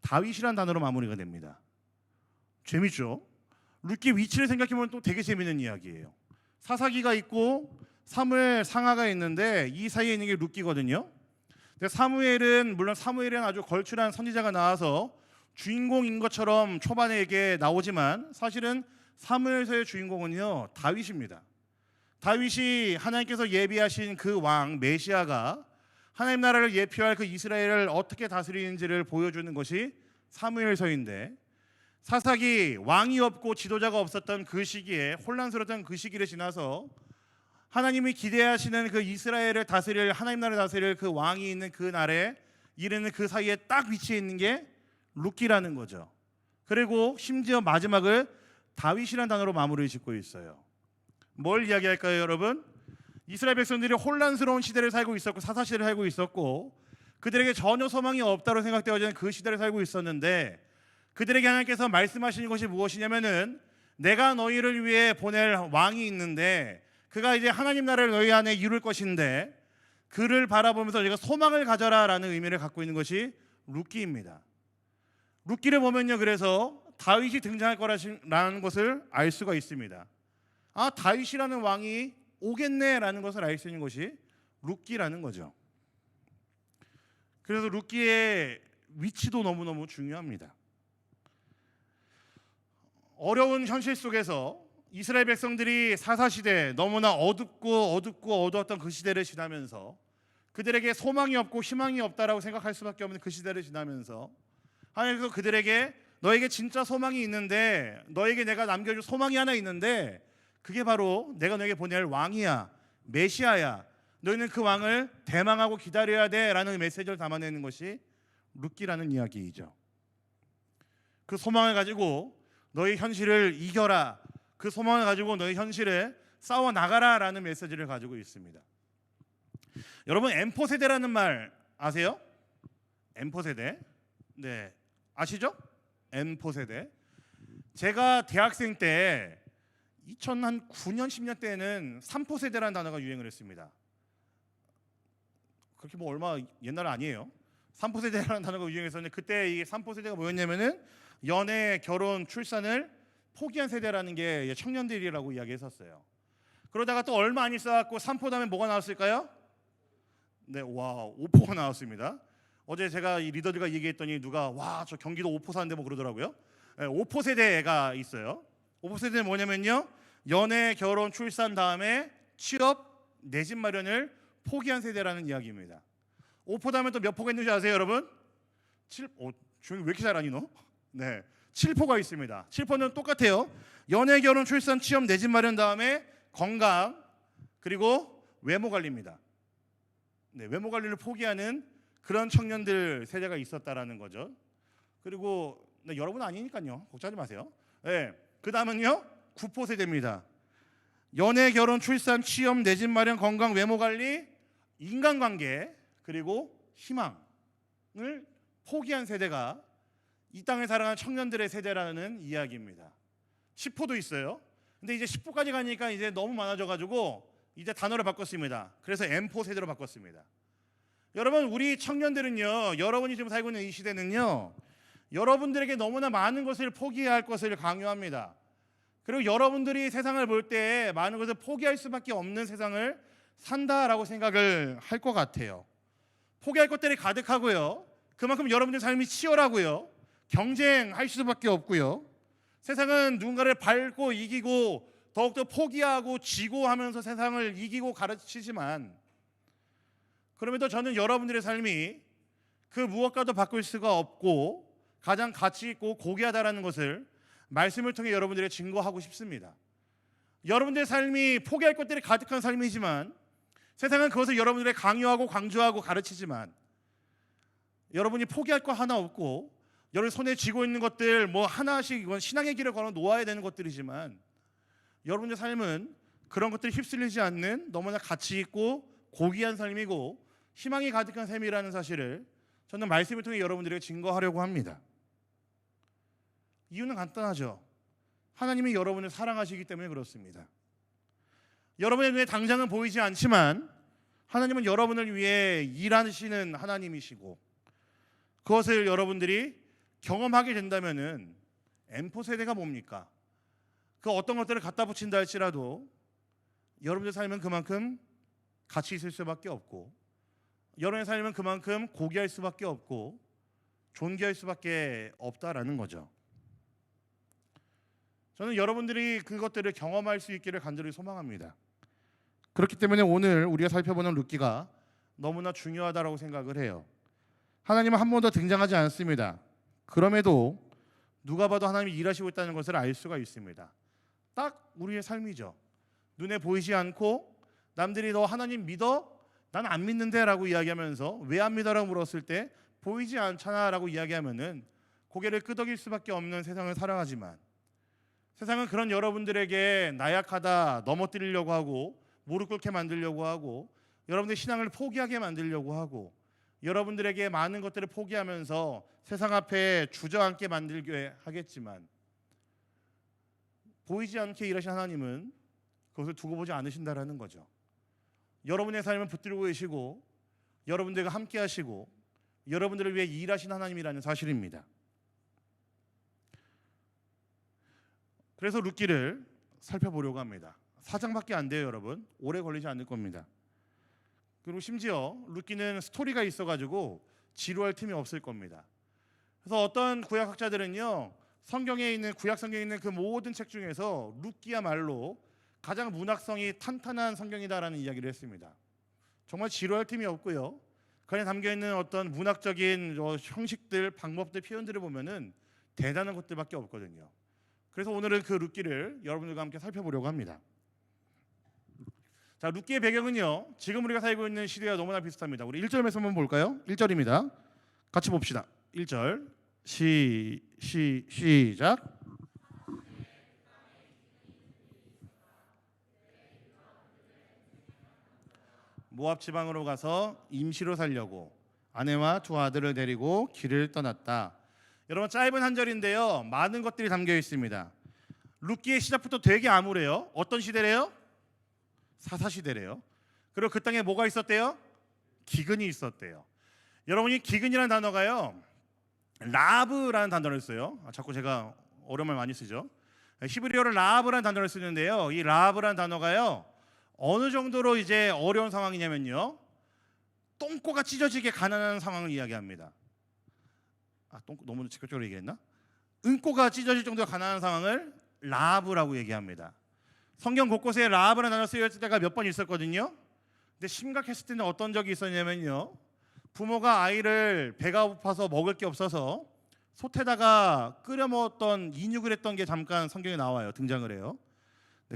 다윗이라는 단어로 마무리가 됩니다. 재밌죠? 룻기 위치를 생각해보면 또 되게 재밌는 이야기예요. 사사기가 있고 사무엘 상하가 있는데 이 사이에 있는 게 룻기거든요. 사무엘은 물론 사무엘은 아주 걸출한 선지자가 나와서 주인공인 것처럼 초반에 이게 나오지만 사실은 사무엘서의 주인공은요, 다윗입니다. 다윗이 하나님께서 예비하신 그 왕 메시아가 하나님 나라를 예표할 그 이스라엘을 어떻게 다스리는지를 보여주는 것이 사무엘서인데, 사사기 왕이 없고 지도자가 없었던 그 시기에, 혼란스러웠던 그 시기를 지나서 하나님이 기대하시는 그 이스라엘을 다스릴, 하나님 나라를 다스릴 그 왕이 있는 그 날에 이르는 그 사이에 딱 위치해 있는 게 룻기라는 거죠. 그리고 심지어 마지막을 다윗이라는 단어로 마무리 짓고 있어요. 뭘 이야기할까요, 여러분? 이스라엘 백성들이 혼란스러운 시대를 살고 있었고, 사사시대를 살고 있었고, 그들에게 전혀 소망이 없다고 생각되어지는 그 시대를 살고 있었는데, 그들에게 하나님께서 말씀하시는 것이 무엇이냐면은 내가 너희를 위해 보낼 왕이 있는데 그가 이제 하나님 나라를 너희 안에 이룰 것인데 그를 바라보면서 너희가 소망을 가져라라는 의미를 갖고 있는 것이 룻기입니다. 룻기를 보면요, 그래서 다윗이 등장할 거라는 것을 알 수가 있습니다. 다윗이라는 왕이 오겠네라는 것을 알 수 있는 것이 룻기라는 거죠. 그래서 룻기의 위치도 너무너무 중요합니다. 어려운 현실 속에서 이스라엘 백성들이 사사시대, 너무나 어두웠던 그 시대를 지나면서 그들에게 소망이 없고 희망이 없다라고 생각할 수밖에 없는 그 시대를 지나면서 하나님께서 그들에게 너에게 진짜 소망이 있는데, 너에게 내가 남겨줄 소망이 하나 있는데 그게 바로 내가 너에게 보낼 왕이야, 메시아야, 너희는 그 왕을 대망하고 기다려야 돼 라는 메시지를 담아내는 것이 룻기라는 이야기이죠. 그 소망을 가지고 너희 현실을 이겨라, 그 소망을 가지고 너희 현실에 싸워 나가라 라는 메시지를 가지고 있습니다. 여러분, M4 세대라는 말 아세요? M4 세대, 네, 아시죠? M4 세대. 제가 대학생 때 2009년 10년 때에는 3포 세대라는 단어가 유행을 했습니다. 그렇게 뭐 얼마 옛날 아니에요. 3포 세대라는 단어가 유행했었는데 그때 이 3포 세대가 뭐였냐면은 연애, 결혼, 출산을 포기한 세대라는 게 청년들이라고 이야기했었어요. 그러다가 또 얼마 안 있어갖고 3포 다음에 뭐가 나왔을까요? 네, 와, 오포가 나왔습니다. 어제 제가 이 리더들과 얘기했더니 누가 와, 저 경기도 오포 사는데 뭐 그러더라고요. 네, 오포 세대가 있어요. 오포 세대는 뭐냐면요, 연애, 결혼, 출산 다음에 취업, 내 집 마련을 포기한 세대라는 이야기입니다. 오포 다음에 또 몇 포가 있는지 아세요, 여러분? 7. 주영이 왜 이렇게 잘하니 너? 네, 7포가 있습니다. 7포는 똑같아요. 연애, 결혼, 출산, 취업, 내 집 마련 다음에 건강, 그리고 외모 관리입니다. 네, 외모 관리를 포기하는 그런 청년들 세대가 있었다라는 거죠. 그리고 네, 여러분 아니니까요, 걱정하지 마세요. 네, 그 다음은요, 9포 세대입니다. 연애, 결혼, 출산, 취업, 내 집 마련, 건강, 외모 관리, 인간관계, 그리고 희망을 포기한 세대가 이 땅을 살아가는 청년들의 세대라는 이야기입니다. 10포도 있어요. 근데 이제 10포까지 가니까 이제 너무 많아져가지고 이제 단어를 바꿨습니다. 그래서 M4 세대로 바꿨습니다. 여러분, 우리 청년들은요, 여러분이 지금 살고 있는 이 시대는요, 여러분들에게 너무나 많은 것을 포기해야 할 것을 강요합니다. 그리고 여러분들이 세상을 볼 때 많은 것을 포기할 수밖에 없는 세상을 산다라고 생각을 할 것 같아요. 포기할 것들이 가득하고요, 그만큼 여러분들 삶이 치열하고요, 경쟁할 수밖에 없고요, 세상은 누군가를 밟고 이기고 더욱더 포기하고 지고 하면서 세상을 이기고 가르치지만, 그럼에도 저는 여러분들의 삶이 그 무엇과도 바꿀 수가 없고 가장 가치 있고 고귀하다라는 것을 말씀을 통해 여러분들에게 증거하고 싶습니다. 여러분들의 삶이 포기할 것들이 가득한 삶이지만 세상은 그것을 여러분들에게 강요하고 강조하고 가르치지만, 여러분이 포기할 거 하나 없고 여러분 손에 쥐고 있는 것들 뭐 하나씩, 이건 신앙의 길을 걸어 놓아야 되는 것들이지만, 여러분의 삶은 그런 것들이 휩쓸리지 않는 너무나 가치 있고 고귀한 삶이고 희망이 가득한 삶이라는 사실을 저는 말씀을 통해 여러분들에게 증거하려고 합니다. 이유는 간단하죠. 하나님이 여러분을 사랑하시기 때문에 그렇습니다. 여러분의 눈에 당장은 보이지 않지만 하나님은 여러분을 위해 일하시는 하나님이시고, 그것을 여러분들이 경험하게 된다면은 M4 세대가 뭡니까? 그 어떤 것들을 갖다 붙인다 할지라도 여러분의 삶은 그만큼 가치 있을 수밖에 없고, 여러분의 삶은 그만큼 고귀할 수밖에 없고 존귀할 수밖에 없다라는 거죠. 저는 여러분들이 그것들을 경험할 수 있기를 간절히 소망합니다. 그렇기 때문에 오늘 우리가 살펴보는 룻기가 너무나 중요하다고 생각을 해요. 하나님은 한 번도 등장하지 않습니다. 그럼에도 누가 봐도 하나님이 일하시고 있다는 것을 알 수가 있습니다. 딱 우리의 삶이죠. 눈에 보이지 않고 남들이 너 하나님 믿어? 난 안 믿는데 라고 이야기하면서 왜 안 믿어라고 물었을 때 보이지 않잖아 라고 이야기하면은 고개를 끄덕일 수밖에 없는 세상을 살아가지만, 세상은 그런 여러분들에게 나약하다, 넘어뜨리려고 하고 무릎 꿇게 만들려고 하고 여러분들의 신앙을 포기하게 만들려고 하고 여러분들에게 많은 것들을 포기하면서 세상 앞에 주저앉게 만들게 하겠지만, 보이지 않게 일하신 하나님은 그것을 두고 보지 않으신다라는 거죠. 여러분의 삶을 붙들고 계시고 여러분들과 함께 하시고 여러분들을 위해 일하신 하나님이라는 사실입니다. 그래서 룻기를 살펴보려고 합니다. 4장밖에 안 돼요, 여러분. 오래 걸리지 않을 겁니다. 그리고 심지어 룻기는 스토리가 있어가지고 지루할 틈이 없을 겁니다. 그래서 어떤 구약학자들은요, 성경에 있는 구약 성경에 있는 그 모든 책 중에서 룻기야말로 가장 문학성이 탄탄한 성경이다라는 이야기를 했습니다. 정말 지루할 틈이 없고요, 그 안에 담겨 있는 어떤 문학적인 형식들, 방법들, 표현들을 보면은 대단한 것들밖에 없거든요. 그래서 오늘은 그 룻기를 여러분들과 함께 살펴보려고 합니다. 자, 룻기의 배경은요, 지금 우리가 살고 있는 시대와 너무나 비슷합니다. 우리 1절 말씀 한번 볼까요? 1절입니다. 같이 봅시다. 1절 시작. 모압 지방으로 가서 임시로 살려고 아내와 두 아들을 데리고 길을 떠났다. 여러분, 짧은 한 절인데요, 많은 것들이 담겨 있습니다. 룻기의 시작부터 되게 암울해요. 어떤 시대래요? 사사시대래요. 그리고 그 땅에 뭐가 있었대요? 기근이 있었대요. 여러분이 기근이라는 단어가요, 라브라는 단어를 써요. 자꾸 제가 어려운 말 많이 쓰죠. 히브리어를 라브라는 단어를 쓰는데요, 이 라브라는 단어가요, 어느 정도로 이제 어려운 상황이냐면요, 똥꼬가 찢어지게 가난한 상황을 이야기합니다. 너무 직접적으로 얘기했나? 은꼬가 찢어질 정도로 가난한 상황을 라합이라고 얘기합니다. 성경 곳곳에 라합이라는 단어 쓰여질 때가 몇 번 있었거든요. 근데 심각했을 때는 어떤 적이 있었냐면요, 부모가 아이를 배가 고파서 먹을 게 없어서 솥에다가 끓여 먹었던 인육을 했던 게 잠깐 성경에 나와요. 등장을 해요.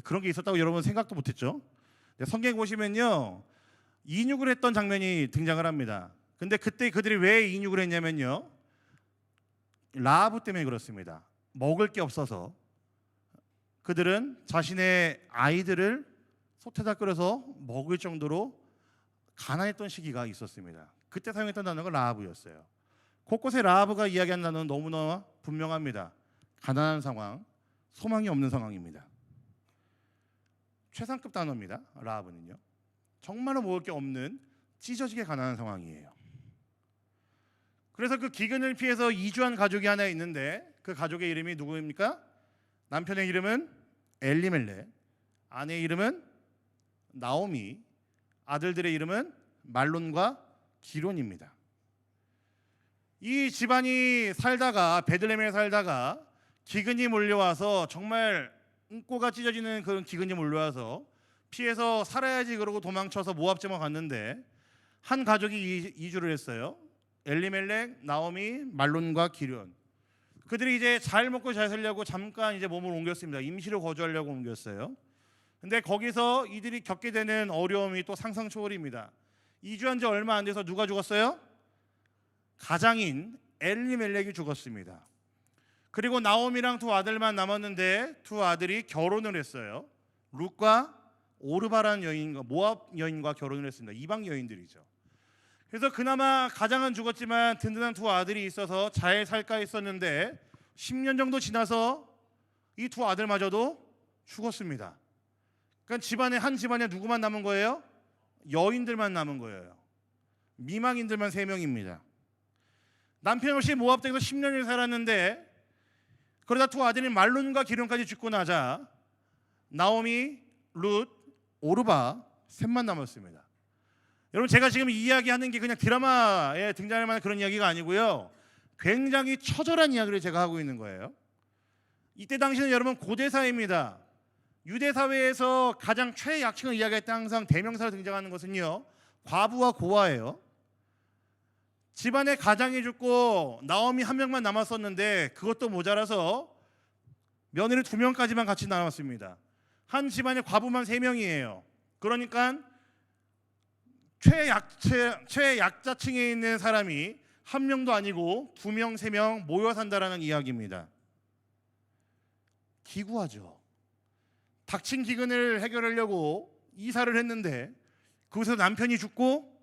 그런 게 있었다고 여러분 생각도 못했죠. 성경에 보시면요, 인육을 했던 장면이 등장을 합니다. 근데 그때 그들이 왜 인육을 했냐면요, 라합 때문에 그렇습니다. 먹을 게 없어서 그들은 자신의 아이들을 솥에다 끓여서 먹을 정도로 가난했던 시기가 있었습니다. 그때 사용했던 단어가 라합이었어요. 곳곳에 라합가 이야기하는 단어는 너무나 분명합니다. 가난한 상황, 소망이 없는 상황입니다. 최상급 단어입니다. 라합은요, 정말로 먹을 게 없는 찢어지게 가난한 상황이에요. 그래서 그 기근을 피해서 이주한 가족이 하나 있는데 그 가족의 이름이 누구입니까? 남편의 이름은 엘리멜렉, 아내의 이름은 나오미, 아들들의 이름은 말론과 기론입니다. 이 집안이 살다가, 베들레헴에 살다가 기근이 몰려와서, 정말 은꼬가 찢어지는 그런 기근이 몰려와서 피해서 살아야지 그러고 도망쳐서 모압 지방 갔는데 한 가족이 이주를 했어요. 엘리멜렉, 나오미, 말론과 기론. 그들이 이제 잘 먹고 잘 살려고 잠깐 이제 몸을 옮겼습니다. 임시로 거주하려고 옮겼어요. 근데 거기서 이들이 겪게 되는 어려움이 또 상상 초월입니다. 이주한 지 얼마 안 돼서 누가 죽었어요? 가장인 엘리멜렉이 죽었습니다. 그리고 나오미랑 두 아들만 남았는데 두 아들이 결혼을 했어요. 룻과 오르바라는 여인과, 모압 여인과 결혼을 했습니다. 이방 여인들이죠. 그래서 그나마 가장은 죽었지만 든든한 두 아들이 있어서 잘 살까 했었는데 10년 정도 지나서 이 두 아들마저도 죽었습니다. 그러니까 한 집안에 누구만 남은 거예요? 여인들만 남은 거예요. 미망인들만 3명입니다. 남편 없이 모압 땅에서 10년을 살았는데, 그러다 두 아들인 말론과 기론까지 죽고 나자 나오미, 룻, 오르바 셋만 남았습니다. 여러분, 제가 지금 이야기하는 게 그냥 드라마에 등장할 만한 그런 이야기가 아니고요, 굉장히 처절한 이야기를 제가 하고 있는 거예요. 이때 당시는 여러분 고대사회입니다. 유대 사회에서 가장 최약층을 이야기할 때 항상 대명사로 등장하는 것은요, 과부와 고아예요. 집안에 가장이 죽고 나오미 한 명만 남았었는데 그것도 모자라서 며느리 2명까지만 같이 남았습니다. 한 집안에 과부만 3명이에요. 그러니까 최약자층에 있는 사람이 1명도 아니고 2명, 3명 모여 산다라는 이야기입니다. 기구하죠. 닥친 기근을 해결하려고 이사를 했는데 거기서 남편이 죽고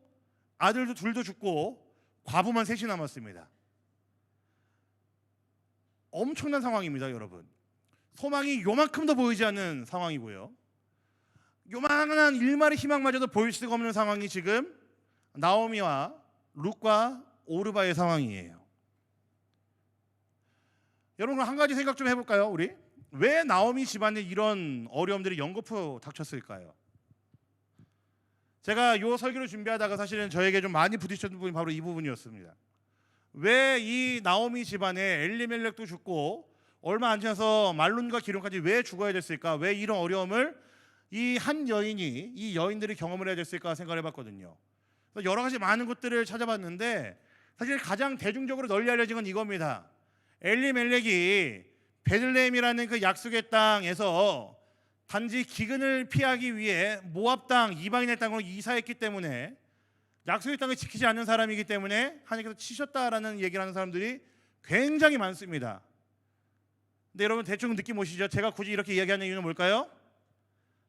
아들도 둘도 죽고 과부만 3이 남았습니다. 엄청난 상황입니다, 여러분. 소망이 요만큼도 보이지 않는 상황이고요, 요만한 일말의 희망마저도 보일 수가 없는 상황이 지금 나오미와 룻과 오르바의 상황이에요. 여러분, 한 가지 생각 좀 해볼까요? 우리 왜 나오미 집안에 이런 어려움들이 연거푸 닥쳤을까요? 제가 이 설교를 준비하다가 사실은 저에게 좀 많이 부딪혔던 부분이 바로 이 부분이었습니다. 왜 이 나오미 집안에 엘리멜렉도 죽고 얼마 안 지나서 말론과 기론까지 왜 죽어야 됐을까? 왜 이런 어려움을 이 한 여인이, 이 여인들이 경험을 해야 됐을까 생각을 해봤거든요. 여러 가지 많은 것들을 찾아봤는데 사실 가장 대중적으로 널리 알려진 건 이겁니다. 엘리멜렉이 베들레헴이라는 그 약속의 땅에서 단지 기근을 피하기 위해 모압 땅, 이방인의 땅으로 이사했기 때문에, 약속의 땅을 지키지 않는 사람이기 때문에 하나님께서 치셨다라는 얘기를 하는 사람들이 굉장히 많습니다. 근데 여러분, 대충 느낌 오시죠? 제가 굳이 이렇게 이야기하는 이유는 뭘까요?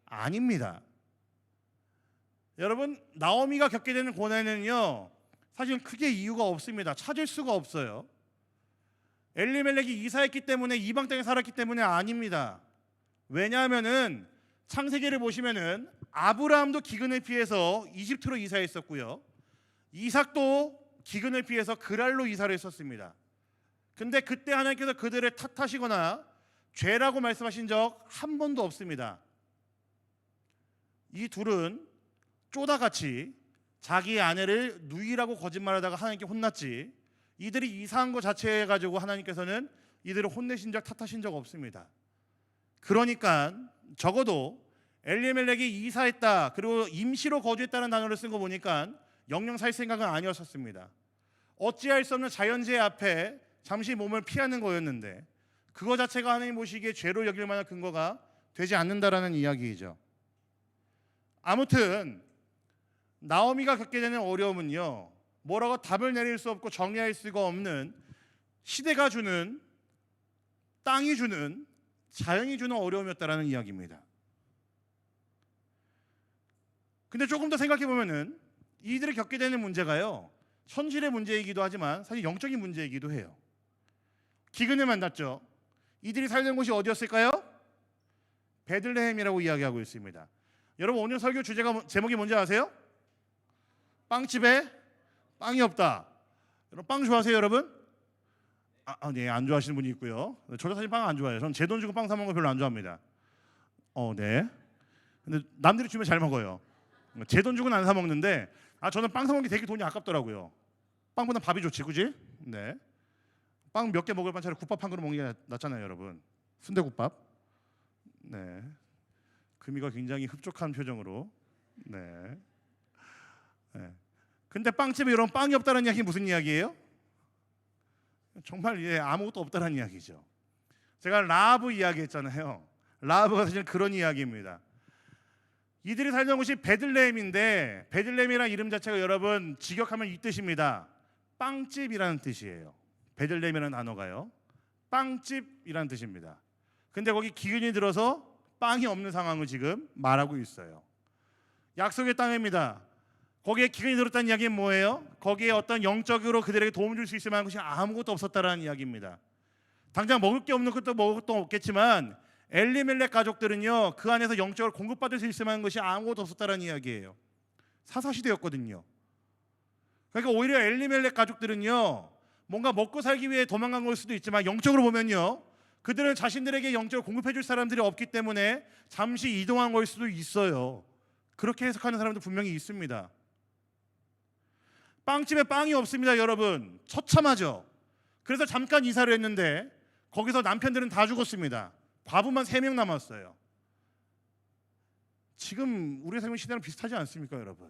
아닙니다. 여러분, 나오미가 겪게 되는 고난에는요, 사실 크게 이유가 없습니다. 찾을 수가 없어요. 엘리멜렉이 이사했기 때문에, 이방 땅에 살았기 때문에 아닙니다. 왜냐하면은 창세기를 보시면은 아브라함도 기근을 피해서 이집트로 이사했었고요, 이삭도 기근을 피해서 그랄로 이사를 했었습니다. 근데 그때 하나님께서 그들을 탓하시거나 죄라고 말씀하신 적 한 번도 없습니다. 이 둘은 쪼다같이 자기 아내를 누이라고 거짓말하다가 하나님께 혼났지, 이들이 이사한 것 자체 가지고 하나님께서는 이들을 혼내신 적, 탓하신 적 없습니다. 그러니까 적어도 엘리멜렉이 이사했다, 그리고 임시로 거주했다는 단어를 쓴 거 보니까 영영 살 생각은 아니었었습니다. 어찌할 수 없는 자연재해 앞에 잠시 몸을 피하는 거였는데, 그거 자체가 하나님 보시기에 죄로 여길 만한 근거가 되지 않는다라는 이야기이죠. 아무튼 나오미가 겪게 되는 어려움은요, 뭐라고 답을 내릴 수 없고 정리할 수가 없는 시대가 주는, 땅이 주는, 자연이 주는 어려움이었다라는 이야기입니다. 근데 조금 더 생각해 보면은 이들이 겪게 되는 문제가요, 현실의 문제이기도 하지만 사실 영적인 문제이기도 해요. 기근을 만났죠. 이들이 살던 곳이 어디였을까요? 베들레헴이라고 이야기하고 있습니다. 여러분, 오늘 설교 제목이 뭔지 아세요? 빵집에 빵이 없다. 여러분, 빵 좋아하세요, 여러분? 네, 안 좋아하시는 분이 있고요. 저도 사실 빵 안 좋아해요. 저는 제 돈 주고 빵 사 먹는 거 별로 안 좋아합니다. 네. 근데 남들이 주면 잘 먹어요. 제 돈 주고는 안 사 먹는데, 저는 빵 사 먹는 게 되게 돈이 아깝더라고요. 빵보다 밥이 좋지, 그지? 네. 빵 몇 개 먹을 반 차라리 국밥 한 그릇 먹는 게 낫잖아요, 여러분. 순대국밥. 네. 금이가 굉장히 흡족한 표정으로. 네. 근데 빵집에 이런 빵이 없다는 이야기는 무슨 이야기예요? 정말 아무것도 없다는 이야기죠. 제가 라합 이야기했잖아요. 라합가 사실 그런 이야기입니다. 이들이 살던 곳이 베들레헴인데, 베들레헴이라는 이름 자체가 여러분 직역하면 이 뜻입니다. 빵집이라는 뜻이에요. 베들레헴이라는 단어가요, 빵집이라는 뜻입니다. 근데 거기 기근이 들어서 빵이 없는 상황을 지금 말하고 있어요. 약속의 땅입니다. 거기에 기근이 들었다는 이야기는 뭐예요? 거기에 어떤 영적으로 그들에게 도움을 줄 수 있을 만한 것이 아무것도 없었다라는 이야기입니다. 당장 먹을 게 없는 것도 먹을 것도 없겠지만 엘리멜렉 가족들은요, 그 안에서 영적으로 공급받을 수 있을 만한 것이 아무것도 없었다라는 이야기예요. 사사시대였거든요. 그러니까 오히려 엘리멜렉 가족들은요, 뭔가 먹고 살기 위해 도망간 걸 수도 있지만 영적으로 보면요, 그들은 자신들에게 영적으로 공급해 줄 사람들이 없기 때문에 잠시 이동한 걸 수도 있어요. 그렇게 해석하는 사람도 분명히 있습니다. 빵집에 빵이 없습니다, 여러분. 처참하죠. 그래서 잠깐 이사를 했는데 거기서 남편들은 다 죽었습니다. 과부만 3명 남았어요. 지금 우리의 삶의 시대랑 비슷하지 않습니까, 여러분?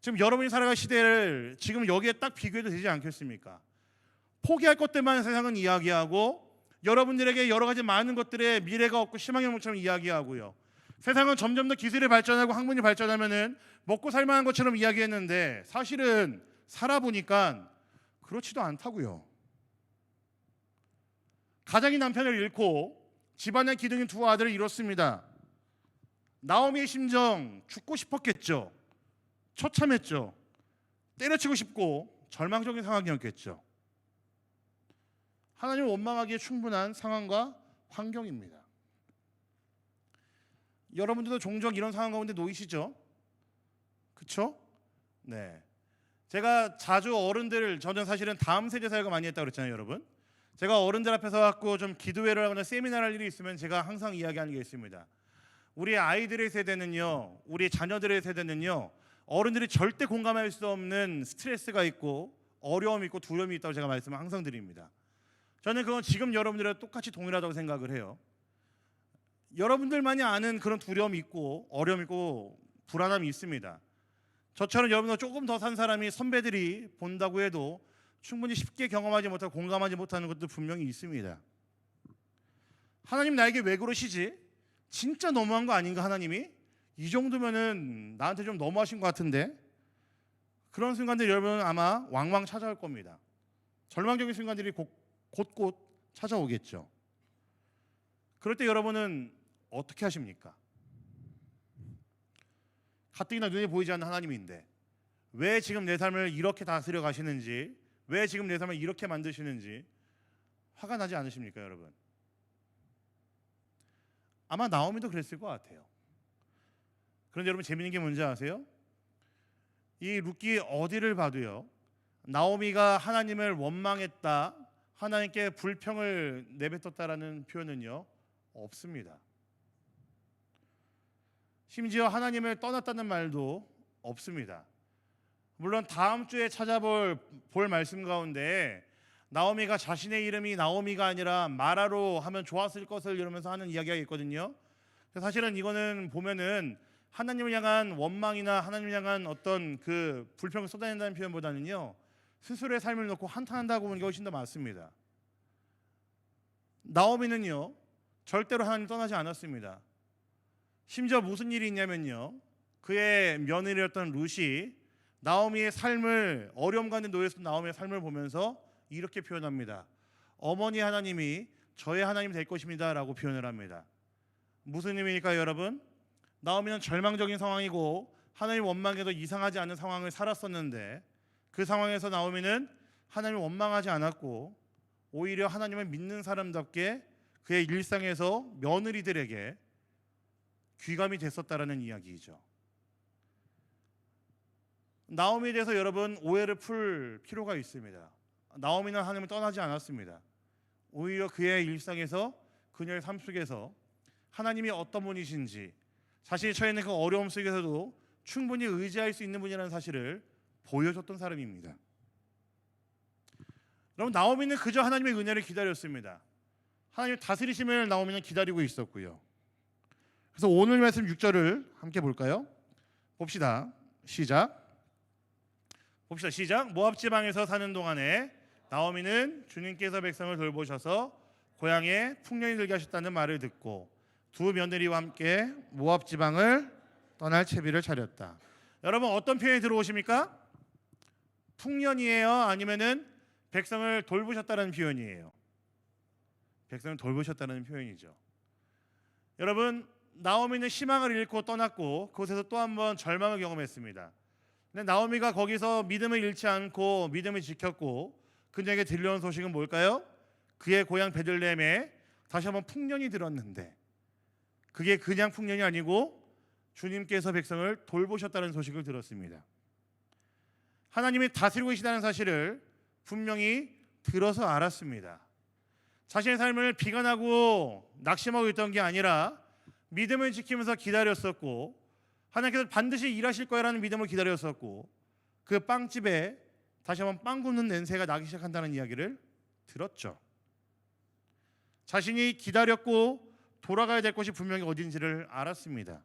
지금 여러분이 살아갈 시대를 지금 여기에 딱 비교해도 되지 않겠습니까? 포기할 것들만 세상은 이야기하고, 여러분들에게 여러 가지 많은 것들의 미래가 없고 희망이 없는 것처럼 이야기하고요. 세상은 점점 더 기술이 발전하고 학문이 발전하면은 먹고 살만한 것처럼 이야기했는데, 사실은 살아보니까 그렇지도 않다고요. 가장이 남편을 잃고 집안의 기둥인 2 아들을 잃었습니다. 나오미의 심정, 죽고 싶었겠죠. 처참했죠. 때려치고 싶고 절망적인 상황이었겠죠. 하나님을 원망하기에 충분한 상황과 환경입니다. 여러분들도 종종 이런 상황 가운데 놓이시죠? 그렇죠? 네. 제가 자주 저는 사실은 다음 세대 사역을 많이 했다고 그랬잖아요, 여러분. 제가 어른들 앞에서 갖고 좀 기도회를 하거나 세미나를 할 일이 있으면 제가 항상 이야기하는 게 있습니다. 우리 아이들의 세대는요, 우리 자녀들의 세대는요, 어른들이 절대 공감할 수 없는 스트레스가 있고 어려움이 있고 두려움이 있다고 제가 말씀을 항상 드립니다. 저는 그건 지금 여러분들과 똑같이 동일하다고 생각을 해요. 여러분들만이 아는 그런 두려움이 있고 어려움이 있고 불안함이 있습니다. 저처럼 여러분들 조금 더 산 사람이, 선배들이 본다고 해도 충분히 쉽게 경험하지 못하고 공감하지 못하는 것도 분명히 있습니다. 하나님 나에게 왜 그러시지? 진짜 너무한 거 아닌가, 하나님이? 이 정도면은 나한테 좀 너무하신 것 같은데? 그런 순간들 여러분은 아마 왕왕 찾아올 겁니다. 절망적인 순간들이 곳곳 찾아오겠죠. 그럴 때 여러분은 어떻게 하십니까? 가뜩이나 눈에 보이지 않는 하나님인데 왜 지금 내 삶을 이렇게 다스려 가시는지, 왜 지금 내 삶을 이렇게 만드시는지 화가 나지 않으십니까, 여러분? 아마 나오미도 그랬을 것 같아요. 그런데 여러분, 재밌는 게 뭔지 아세요? 이 룻기 어디를 봐도요, 나오미가 하나님을 원망했다, 하나님께 불평을 내뱉었다라는 표현은요 없습니다. 심지어 하나님을 떠났다는 말도 없습니다. 물론 다음 주에 볼 말씀 가운데 나오미가 자신의 이름이 나오미가 아니라 마라로 하면 좋았을 것을 이러면서 하는 이야기가 있거든요. 사실은 이거는 보면은 하나님을 향한 원망이나 하나님을 향한 어떤 그 불평을 쏟아낸다는 표현보다는요, 스스로의 삶을 놓고 한탄한다고 보는 게 훨씬 더 맞습니다. 나오미는요 절대로 하나님 떠나지 않았습니다. 심지어 무슨 일이 있냐면요, 그의 며느리였던 룻이 나오미의 삶을, 어려움 가운데 놓여있던 나오미의 삶을 보면서 이렇게 표현합니다. 어머니 하나님이 저의 하나님 될 것입니다 라고 표현을 합니다. 무슨 의미입니까 여러분? 나오미는 절망적인 상황이고 하나님 원망에도 이상하지 않은 상황을 살았었는데, 그 상황에서 나오미는 하나님을 원망하지 않았고 오히려 하나님을 믿는 사람답게 그의 일상에서 며느리들에게 귀감이 됐었다라는 이야기이죠. 나오미에 대해서 여러분 오해를 풀 필요가 있습니다. 나오미는 하나님을 떠나지 않았습니다. 오히려 그의 일상에서, 그녀의 삶 속에서 하나님이 어떤 분이신지, 자신이 처해 있는 그 어려움 속에서도 충분히 의지할 수 있는 분이라는 사실을 보여줬던 사람입니다. 여러분, 나오미는 그저 하나님의 은혜를 기다렸습니다. 하나님의 다스리심을 나오미는 기다리고 있었고요. 그래서 오늘 말씀 6절을 함께 볼까요? 봅시다. 시작. 모압 지방에서 사는 동안에 나오미는 주님께서 백성을 돌보셔서 고향에 풍년이 들게 하셨다는 말을 듣고 두 며느리와 함께 모압 지방을 떠날 채비를 차렸다. 여러분, 어떤 표현이 들어오십니까? 풍년이에요? 아니면은 백성을 돌보셨다는 표현이에요? 백성을 돌보셨다는 표현이죠. 여러분, 나오미는 희망을 잃고 떠났고 그곳에서 또 한 번 절망을 경험했습니다. 근데 나오미가 거기서 믿음을 잃지 않고 믿음을 지켰고 그녀에게 들려온 소식은 뭘까요? 그의 고향 베들레헴에 다시 한번 풍년이 들었는데, 그게 그냥 풍년이 아니고 주님께서 백성을 돌보셨다는 소식을 들었습니다. 하나님이 다스리고 계시다는 사실을 분명히 들어서 알았습니다. 자신의 삶을 비관하고 낙심하고 있던 게 아니라 믿음을 지키면서 기다렸었고, 하나님께서 반드시 일하실 거라는 믿음을 기다렸었고, 그 빵집에 다시 한번 빵 굽는 냄새가 나기 시작한다는 이야기를 들었죠. 자신이 기다렸고 돌아가야 될 곳이 분명히 어딘지를 알았습니다.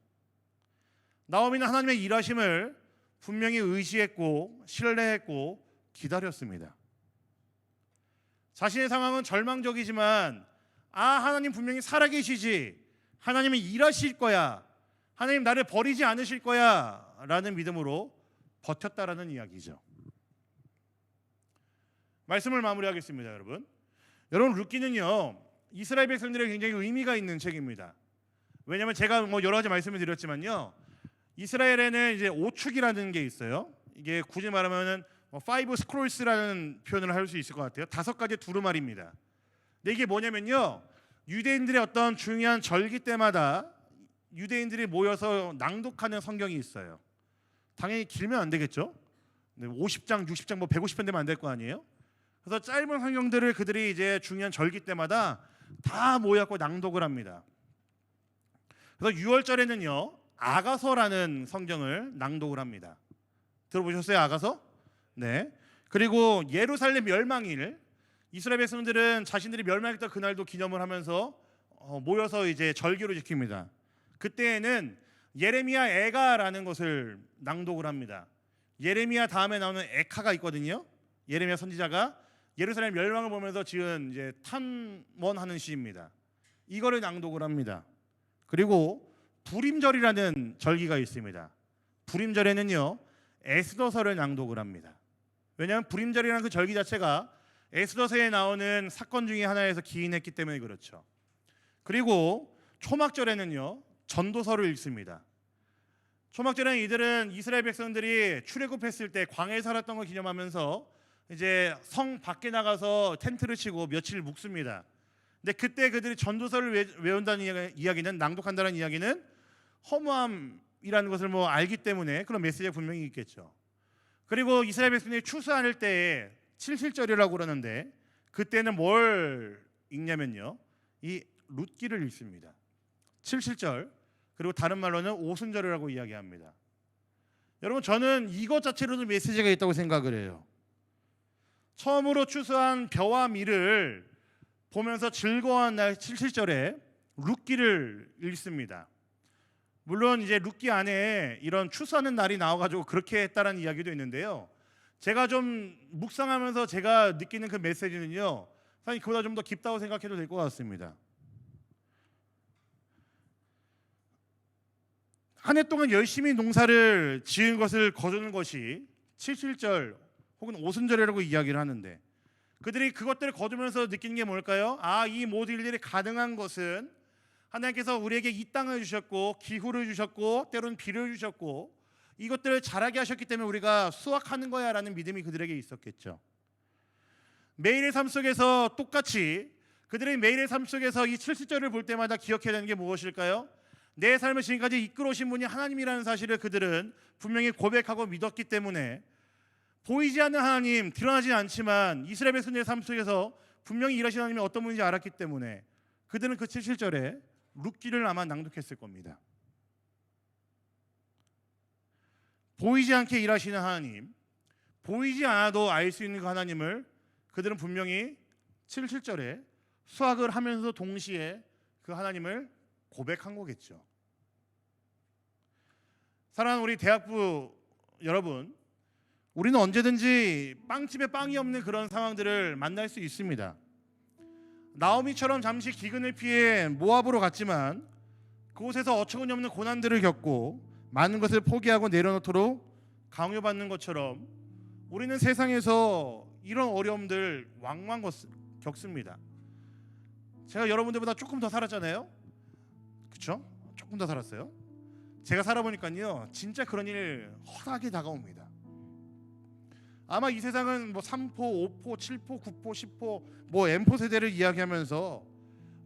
나오미는 하나님의 일하심을 분명히 의지했고 신뢰했고 기다렸습니다. 자신의 상황은 절망적이지만 하나님 분명히 살아계시지, 하나님이 일하실 거야, 하나님 나를 버리지 않으실 거야 라는 믿음으로 버텼다라는 이야기죠. 말씀을 마무리하겠습니다. 여러분 룻기는요 이스라엘 백성들에게 굉장히 의미가 있는 책입니다. 왜냐하면 제가 여러 가지 말씀을 드렸지만요, 이스라엘에는 이제 오축이라는 게 있어요. 이게 굳이 말하면은 5 스크롤스라는 표현을 할 수 있을 것 같아요. 5가지 두루마리입니다. 근데 이게 뭐냐면요, 유대인들의 어떤 중요한 절기 때마다 유대인들이 모여서 낭독하는 성경이 있어요. 당연히 길면 안 되겠죠. 50장, 60장, 150편 되면 안 될 거 아니에요. 그래서 짧은 성경들을 그들이 이제 중요한 절기 때마다 다 모여서 낭독을 합니다. 그래서 6월절에는요 아가서라는 성경을 낭독을 합니다. 들어보셨어요, 아가서? 네. 그리고 예루살렘 멸망일, 이스라엘 백성들은 자신들이 멸망했던 그날도 기념을 하면서 모여서 이제 절기로 지킵니다. 그때에는 예레미야 애가라는 것을 낭독을 합니다. 예레미야 다음에 나오는 에카가 있거든요. 예레미야 선지자가 예루살렘 멸망을 보면서 지은 이제 탐원하는 시입니다. 이거를 낭독을 합니다. 그리고 불임절이라는 절기가 있습니다. 불임절에는요 에스더서를 낭독을 합니다. 왜냐하면 불임절이라는 그 절기 자체가 에스더서에 나오는 사건 중에 하나에서 기인했기 때문에 그렇죠. 그리고 초막절에는요 전도서를 읽습니다. 초막절에는 이들은 이스라엘 백성들이 출애굽했을 때 광야에 살았던 걸 기념하면서 이제 성 밖에 나가서 텐트를 치고 며칠 묵습니다. 근데 그때 그들이 전도서를 외운다는 이야기는, 낭독한다는 이야기는 허무함이라는 것을 알기 때문에 그런 메시지가 분명히 있겠죠. 그리고 이스라엘 백성들이 추수할 때에 칠실절이라고 그러는데 그때는 뭘 읽냐면요, 이 룻기를 읽습니다. 칠실절, 그리고 다른 말로는 오순절이라고 이야기합니다. 여러분 저는 이것 자체로도 메시지가 있다고 생각을 해요. 처음으로 추수한 벼와 밀을 보면서 즐거워한 날 77절에 룻기를 읽습니다. 물론 이제 룻기 안에 이런 추수하는 날이 나와가지고 그렇게 했다라는 이야기도 있는데요. 제가 좀 묵상하면서 제가 느끼는 그 메시지는요, 사실 그보다 좀 더 깊다고 생각해도 될 것 같습니다. 한 해 동안 열심히 농사를 지은 것을 거두는 것이 77절 혹은 오순절이라고 이야기를 하는데, 그들이 그것들을 거두면서 느끼는 게 뭘까요? 이 모든 일들이 가능한 것은 하나님께서 우리에게 이 땅을 주셨고 기후를 주셨고 때로는 비를 주셨고 이것들을 자라게 하셨기 때문에 우리가 수확하는 거야 라는 믿음이 그들에게 있었겠죠. 매일의 삶 속에서 똑같이 그들의 매일의 삶 속에서 이 70절을 볼 때마다 기억해야 되는 게 무엇일까요? 내 삶을 지금까지 이끌어 오신 분이 하나님이라는 사실을 그들은 분명히 고백하고 믿었기 때문에 보이지 않는 하나님, 드러나지 않지만 이스라엘 백성들의 삶 속에서 분명히 일하시는 하나님이 어떤 분인지 알았기 때문에 그들은 그 77절에 룻기를 아마 낭독했을 겁니다. 보이지 않게 일하시는 하나님, 보이지 않아도 알 수 있는 그 하나님을 그들은 분명히 77절에 수확을 하면서 동시에 그 하나님을 고백한 거겠죠. 사랑하는 우리 대학부 여러분, 우리는 언제든지 빵집에 빵이 없는 그런 상황들을 만날 수 있습니다. 나오미처럼 잠시 기근을 피해 모압으로 갔지만 그곳에서 어처구니 없는 고난들을 겪고 많은 것을 포기하고 내려놓도록 강요받는 것처럼 우리는 세상에서 이런 어려움들 왕왕 겪습니다. 제가 여러분들보다 조금 더 살았잖아요. 그렇죠? 조금 더 살았어요. 제가 살아보니까요, 진짜 그런 일 허다하게 다가옵니다. 아마 이 세상은 뭐 3포, 5포, 7포, 9포, 10포, 뭐 M포 세대를 이야기하면서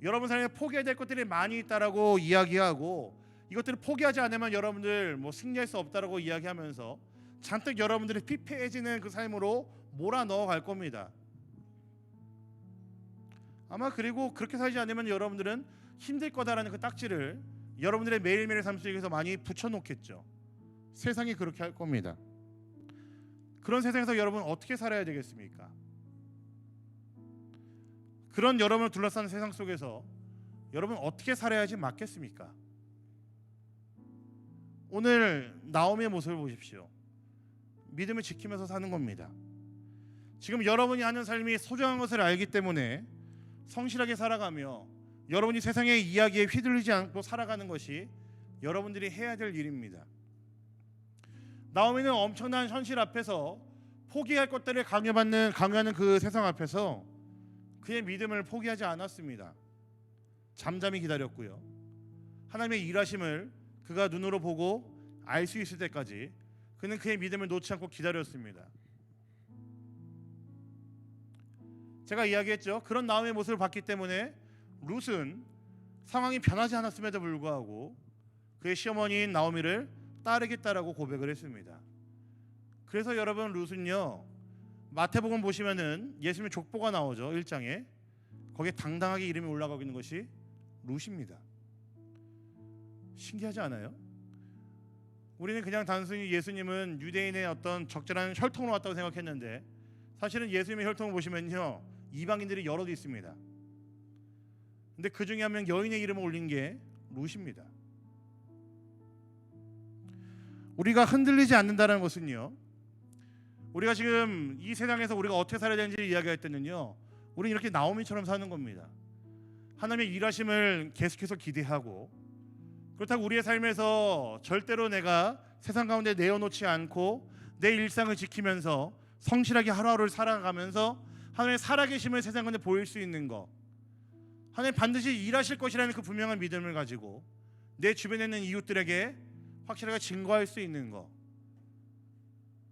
여러분 삶에 포기해야 될 것들이 많이 있다라고 이야기하고 이것들을 포기하지 않으면 여러분들 뭐 승리할 수 없다라고 이야기하면서 잔뜩 여러분들이 피폐해지는 그 삶으로 몰아 넣어 갈 겁니다. 아마 그리고 그렇게 살지 않으면 여러분들은 힘들 거다라는 그 딱지를 여러분들의 매일매일 삶 속에서 많이 붙여놓겠죠. 세상이 그렇게 할 겁니다. 그런 세상에서 여러분 어떻게 살아야 되겠습니까? 그런 여러분을 둘러싼 세상 속에서 여러분 어떻게 살아야지 맞겠습니까? 오늘 나오미의 모습을 보십시오. 믿음을 지키면서 사는 겁니다. 지금 여러분이 하는 삶이 소중한 것을 알기 때문에 성실하게 살아가며 여러분이 세상의 이야기에 휘둘리지 않고 살아가는 것이 여러분들이 해야 될 일입니다. 나오미는 엄청난 현실 앞에서 포기할 것들을 강요하는 그 세상 앞에서 그의 믿음을 포기하지 않았습니다. 잠잠히 기다렸고요. 하나님의 일하심을 그가 눈으로 보고 알 수 있을 때까지 그는 그의 믿음을 놓지 않고 기다렸습니다. 제가 이야기했죠. 그런 나오미의 모습을 봤기 때문에 룻은 상황이 변하지 않았음에도 불구하고 그의 시어머니인 나오미를 따르겠다라고 고백을 했습니다. 그래서 여러분 룻은요, 마태복음 보시면은 예수님의 족보가 나오죠. 1장에 거기에 당당하게 이름이 올라가고 있는 것이 룻입니다. 신기하지 않아요? 우리는 그냥 단순히 예수님은 유대인의 어떤 적절한 혈통으로 왔다고 생각했는데 사실은 예수님의 혈통을 보시면요, 이방인들이 여럿 있습니다. 근데 그 중에 한 명 여인의 이름을 올린 게 룻입니다. 우리가 흔들리지 않는다는 것은요, 우리가 지금 이 세상에서 우리가 어떻게 살아야 되는지를 이야기할 때는요, 우리는 이렇게 나오미처럼 사는 겁니다. 하나님의 일하심을 계속해서 기대하고, 그렇다고 우리의 삶에서 절대로 내가 세상 가운데 내어놓지 않고 내 일상을 지키면서 성실하게 하루하루를 살아가면서 하나님의 살아계심을 세상 가운데 보일 수 있는 것, 하나님 반드시 일하실 것이라는 그 분명한 믿음을 가지고 내 주변에 있는 이웃들에게 확실하게 증거할 수 있는 것,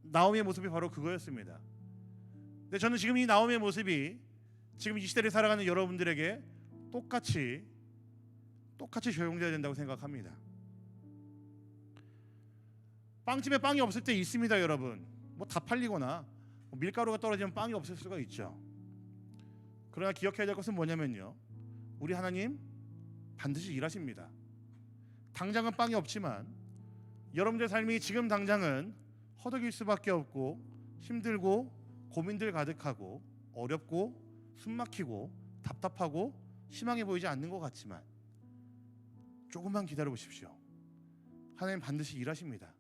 나오미의 모습이 바로 그거였습니다. 근데 저는 지금 이 나오미의 모습이 지금 이 시대를 살아가는 여러분들에게 똑같이 적용되어야 된다고 생각합니다. 빵집에 빵이 없을 때 있습니다, 여러분. 뭐 다 팔리거나 밀가루가 떨어지면 빵이 없을 수가 있죠. 그러나 기억해야 될 것은 뭐냐면요, 우리 하나님 반드시 일하십니다. 당장은 빵이 없지만 여러분들의 삶이 지금 당장은 허덕일 수밖에 없고 힘들고 고민들 가득하고 어렵고 숨막히고 답답하고 희망해 보이지 않는 것 같지만 조금만 기다려 보십시오. 하나님 반드시 일하십니다.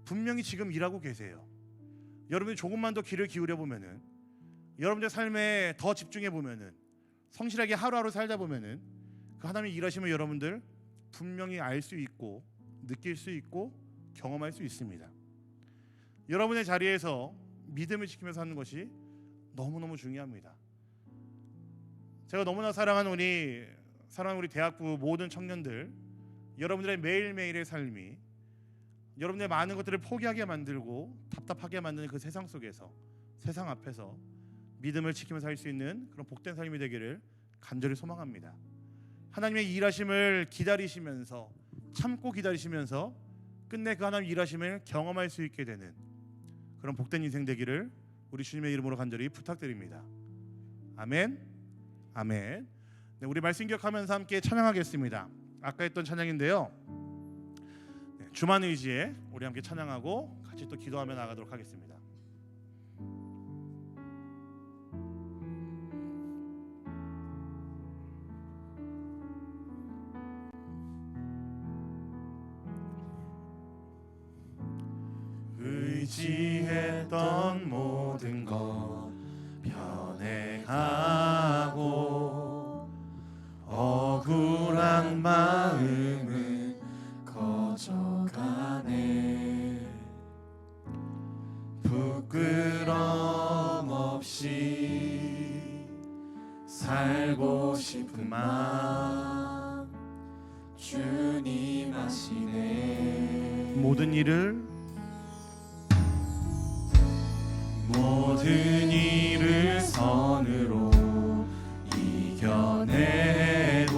분명히 지금 일하고 계세요. 여러분이 조금만 더 귀를 기울여 보면은, 여러분들 삶에 더 집중해 보면은, 성실하게 하루하루 살다 보면은 그 하나님이 일하시면 여러분들 분명히 알 수 있고 느낄 수 있고 경험할 수 있습니다. 여러분의 자리에서 믿음을 지키면서 하는 것이 너무너무 중요합니다. 제가 너무나 사랑하는 우리 대학부 모든 청년들, 여러분들의 매일매일의 삶이 여러분의 많은 것들을 포기하게 만들고 답답하게 만드는 그 세상 속에서, 세상 앞에서 믿음을 지키면서 살 수 있는 그런 복된 삶이 되기를 간절히 소망합니다. 하나님의 일하심을 기다리시면서, 참고 기다리시면서 끝내 그 하나님의 일하심을 경험할 수 있게 되는 그런 복된 인생 되기를 우리 주님의 이름으로 간절히 부탁드립니다. 아멘. 아멘. 네, 우리 말씀 기억하면서 함께 찬양하겠습니다. 아까 했던 찬양인데요, 주만 의지에 우리 함께 찬양하고 같이 또 기도하며 나가도록 하겠습니다. 의지했던 모든 것 변해가고 억울한 마음은 꺼져가네. 부끄럼 없이 살고 싶은 마음 주님 아시네. 모든 일을 선으로 이겨내고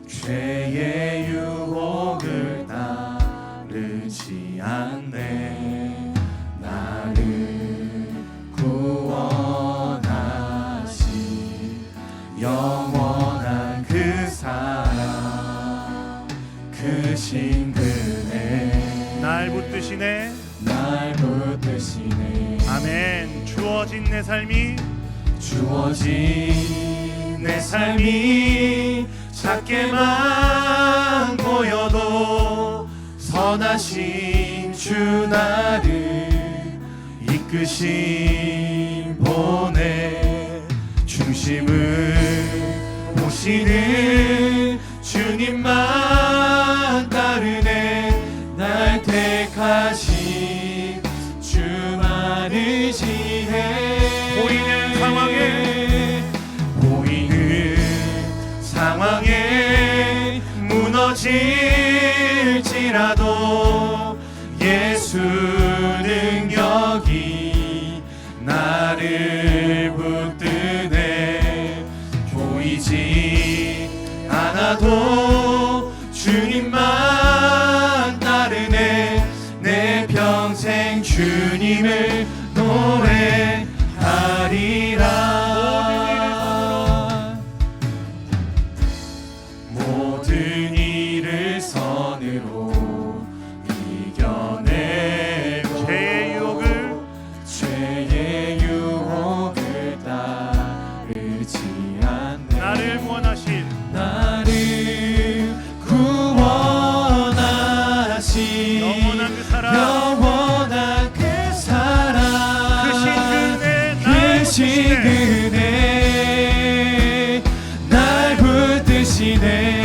죄의 유혹을 따르지 않네. 나를 구원하신 영원한 그 사랑, 그 신근에 날 붙드시네. 아멘. 주어진 내 삶이 작게만 보여도 선하신 주 나를 이끄신 보내. 중심을 보시는 주님만 따르네. 날 택하신 주만 의지해. 보이는 상황에 무너질지라도 예수 능력이 나를 붙드네. 보이지 않아도 주님만 따르네. 내 평생 주님을 노래하리라. 모든 일을 선으로 이겨내고 죄의 유혹을 따르지 않네. 나를 구원하신 영원한 그 사랑, 그 신근에 날 붙드시네.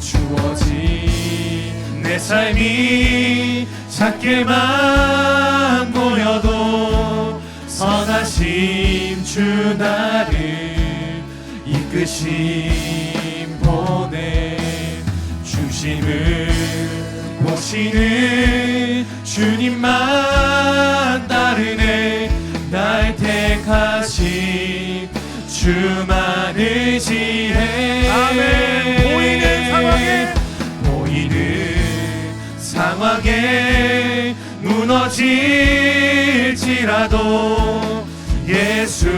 주어진 내 삶이 작게만 보여도 선하신 주 나를 이끄신 보내. 중심을 보시는 주님만 따르네. 날 택하신 주만 의지해. 아멘. 보이는 상황에 무너질지라도 예수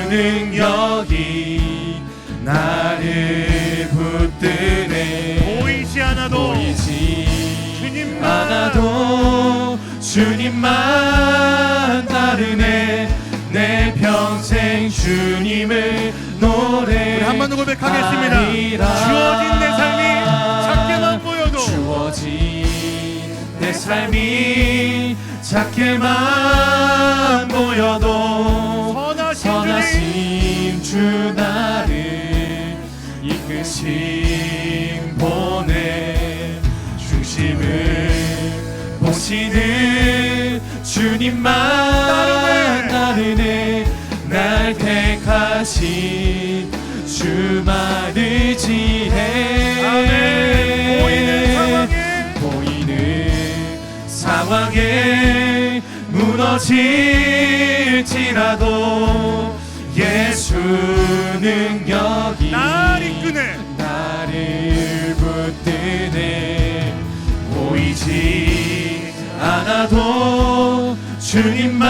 능력이 나를 붙드네. 주님만 따르네. 내 평생 주님을 노래. 우리 한 번 더 고백하겠습니다. 주어진 내 삶이 작게만 보여도, 주어진 내 삶이 작게만 보여도 선하신 주 나를 이끄신 보내. 중심을 보시는 주님만 따르네. 날 택하신 주만 의지해. 보이는 상황에 무너질지라도 예수 능력이 날 이끄네. 나를 붙드네. 보이지 않아도 주님만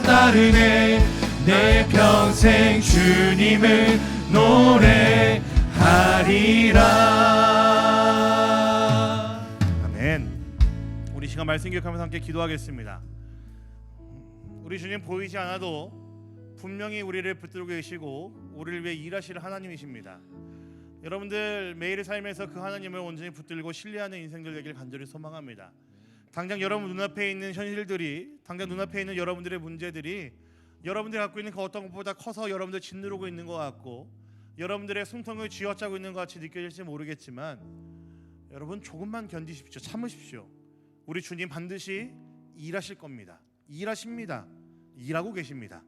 따르네. 내 평생 주님을 노래하리라. 아멘. 우리 시간 말씀 기억하면서 함께 기도하겠습니다. 우리 주님 보이지 않아도 분명히 우리를 붙들고 계시고 우리를 위해 일하실 하나님이십니다. 여러분들 매일의 삶에서 그 하나님을 온전히 붙들고 신뢰하는 인생들 되길 간절히 소망합니다. 당장 여러분 눈앞에 있는 현실들이, 당장 눈앞에 있는 여러분들의 문제들이 여러분들이 갖고 있는 그 어떤 것보다 커서 여러분들 짓누르고 있는 것 같고 여러분들의 숨통을 쥐어짜고 있는 것 같이 느껴질지 모르겠지만 여러분 조금만 견디십시오. 참으십시오. 우리 주님 반드시 일하실 겁니다. 일하십니다. 일하고 계십니다.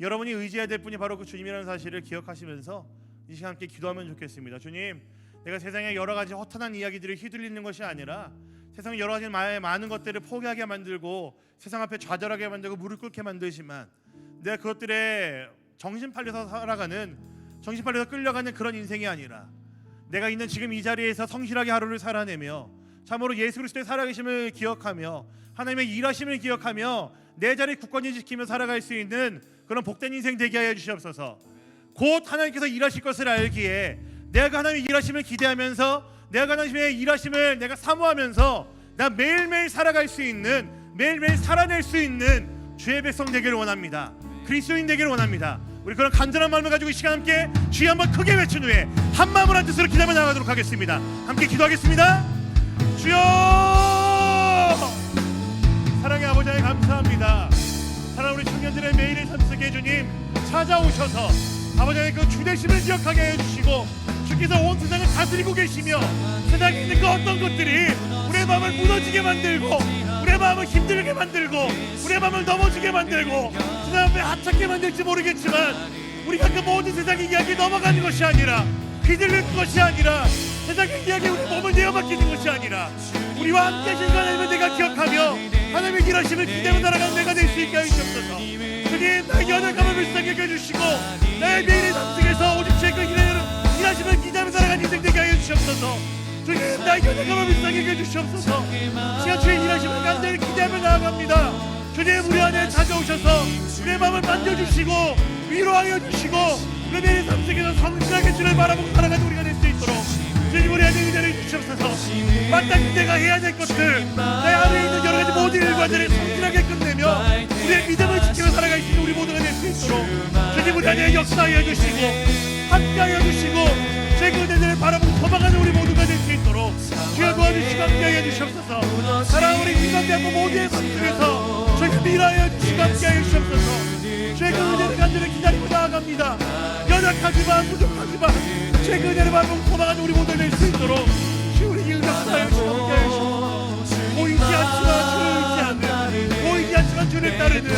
여러분이 의지해야 될 분이 바로 그 주님이라는 사실을 기억하시면서 이 시간 함께 기도하면 좋겠습니다. 주님, 내가 세상의 여러 가지 허탄한 이야기들을 휘둘리는 것이 아니라 세상 여러 가지 많은 것들을 포기하게 만들고 세상 앞에 좌절하게 만들고 무릎 꿇게 만들지만 내가 그것들에 정신 팔려서 살아가는, 정신 팔려서 끌려가는 그런 인생이 아니라 내가 있는 지금 이 자리에서 성실하게 하루를 살아내며 참으로 예수 그리스도의 살아계심을 기억하며 하나님의 일하심을 기억하며 내 자리 굳건히 지키며 살아갈 수 있는 그런 복된 인생 되게 하여 주시옵소서. 곧 하나님께서 일하실 것을 알기에 내가 하나님의 일하심을 기대하면서 내가 하나님의 일하심을 내가 사모하면서 나 매일매일 살아갈 수 있는, 매일매일 살아낼 수 있는 주의 백성 되기를 원합니다. 그리스도인 되기를 원합니다. 우리 그런 간절한 마음을 가지고 이 시간 함께 주여 한번 크게 외친 후에 한 마음을 한 뜻으로 기도하며 나가도록 하겠습니다. 함께 기도하겠습니다. 주여! 사랑의 아버지 하나님 감사합니다. 사랑하는 우리 청년들의 매일의 삶 속에 주님 찾아오셔서 아버지 하나님 그 주되심을 기억하게 해주시고 주께서 온 세상을 다스리고 계시며 세상에 있는 그 어떤 것들이 우리의 마음을 무너지게 만들고 우리의 마음을 힘들게 만들고 우리의 마음을 넘어지게 만들고 세상 앞에 하찮게 만들지 모르겠지만 우리가 그 모든 세상의 이야기에 넘어가는 것이 아니라 휘둘리는 것이 아니라 세상의 이야기에 우리 몸을 내어맡기는 것이 아니라 우리와 함께 하신 하나님을 내가 기억하며 하나님의 일하심을 기대하며 날아가는 내가 될 수 있게 하시옵소서. 주님, 나의 연약함을 불쌍히 여겨주시고 나의 매일의 삶 속에서 오직 주의 그 일하심을 기대하며 살아가는 인생 되게 하여 주시옵소서. 주님, 나의 연약함을 불쌍히 여겨주시옵소서. 시간 주의 일하심을 간절히 기대하며 나아갑니다. 주님, 우리 안에 찾아오셔서 우리의 마음을 만져주시고 위로하여 주시고 우리 매일의 삶 속에서 성실하게 주를 바라보고 살아가는 우리가 될 수 있도록 주님, 우리 안에 은혜를 주시옵소서. 마땅히 내가 해야 될 것들, 내 안에 있는 여러 가지 모든 일과들을 성실하게 끝내며 우리의 믿음을 지키며 살아갈 수 있는 우리 모두가 될 수 있도록 주님, 우리 안에 역사하여 주시고 함께하여 주시고 제 그대들을 바라보고 도망가는 우리 모두가 될 수 있도록 주여 도와주시고 함께하여 주시옵소서. 사랑하는 우리 비상대학교 모두의 삶속에서 주님 미라하여 주시고 함께하여 주시옵소서. 주의 그 은혜를 간절히 기다리고 나아갑니다. 연약하지만 부족하지만 주의 그 은혜를 바라보고 도망가는 우리 모두가 될 수 있도록 주 우리 일 역사하여 주시고 함께하여 주시옵소서. 보이지 않지만 주를 의지하는, 보이지 않지만 주를 따르는,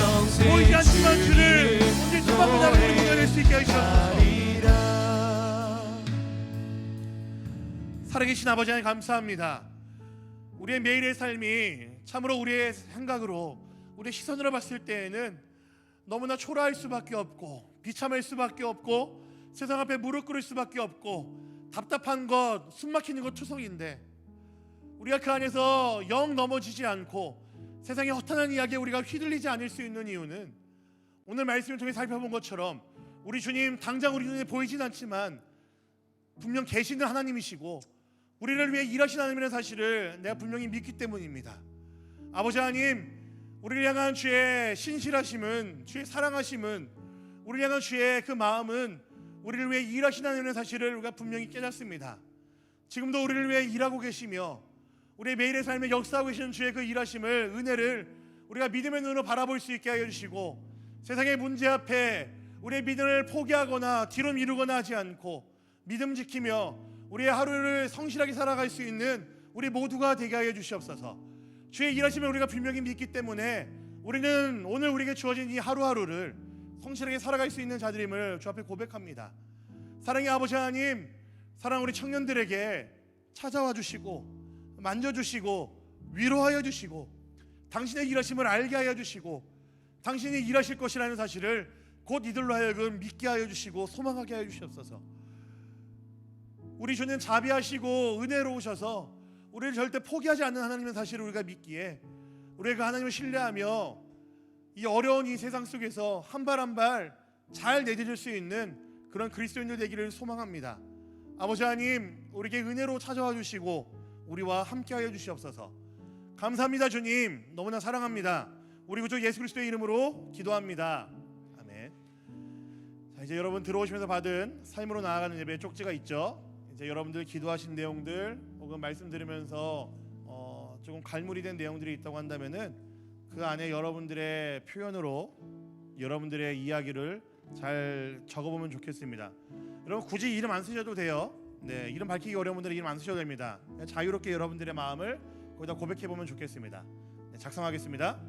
보이지 않지만 주를 온전히 도망가고 나가는 우리 모두가 될 수 있게 하시옵소서. 살아계신 아버지 하나님 감사합니다. 우리의 매일의 삶이 참으로 우리의 생각으로 우리의 시선으로 봤을 때에는 너무나 초라할 수밖에 없고 비참할 수밖에 없고 세상 앞에 무릎 꿇을 수밖에 없고 답답한 것, 숨막히는 것 투성인데 우리가 그 안에서 영 넘어지지 않고 세상의 허탄한 이야기에 우리가 휘둘리지 않을 수 있는 이유는 오늘 말씀을 통해 살펴본 것처럼 우리 주님 당장 우리 눈에 보이진 않지만 분명 계시는 하나님이시고 우리를 위해 일하신 하나님이라는 사실을 내가 분명히 믿기 때문입니다. 아버지 하나님, 우리를 향한 주의 신실하심은, 주의 사랑하심은, 우리를 향한 주의 그 마음은 우리를 위해 일하신다는 사실을 우리가 분명히 깨닫습니다. 지금도 우리를 위해 일하고 계시며 우리의 매일의 삶에 역사하고 계시는 주의 그 일하심을, 은혜를 우리가 믿음의 눈으로 바라볼 수 있게 하여 주시고, 세상의 문제 앞에 우리의 믿음을 포기하거나 뒤로 미루거나 하지 않고 믿음 지키며 우리의 하루를 성실하게 살아갈 수 있는 우리 모두가 되게 하여 주시옵소서. 주의 일하심을 우리가 분명히 믿기 때문에 우리는 오늘 우리에게 주어진 이 하루하루를 성실하게 살아갈 수 있는 자들임을 주 앞에 고백합니다. 사랑의 아버지 하나님, 사랑 우리 청년들에게 찾아와 주시고 만져주시고 위로하여 주시고 당신의 일하심을 알게 하여 주시고 당신이 일하실 것이라는 사실을 곧 이들로 하여금 믿게 하여 주시고 소망하게 하여 주시옵소서. 우리 주는 자비하시고 은혜로우셔서 우리를 절대 포기하지 않는 하나님의 사실을 우리가 믿기에 우리가 그 하나님을 신뢰하며 이 어려운 이 세상 속에서 한 발 한 발 잘 내디딜 수 있는 그런 그리스도인들 되기를 소망합니다. 아버지 하나님, 우리에게 은혜로 찾아와 주시고 우리와 함께하여 주시옵소서. 감사합니다. 주님, 너무나 사랑합니다. 우리 구주 예수 그리스도의 이름으로 기도합니다. 아멘. 자, 이제 여러분 들어오시면서 받은 삶으로 나아가는 예배 쪽지가 있죠. 이제 여러분들 기도하신 내용들 혹은 말씀 들으면서 조금 갈무리 된 내용들이 있다고 한다면은 그 안에 여러분들의 표현으로 여러분들의 이야기를 잘 적어보면 좋겠습니다. 여러분 굳이 이름 안 쓰셔도 돼요. 네, 이름 밝히기 어려운 분들은 이름 안 쓰셔도 됩니다. 자유롭게 여러분들의 마음을 거기다 고백해 보면 좋겠습니다. 네, 작성하겠습니다.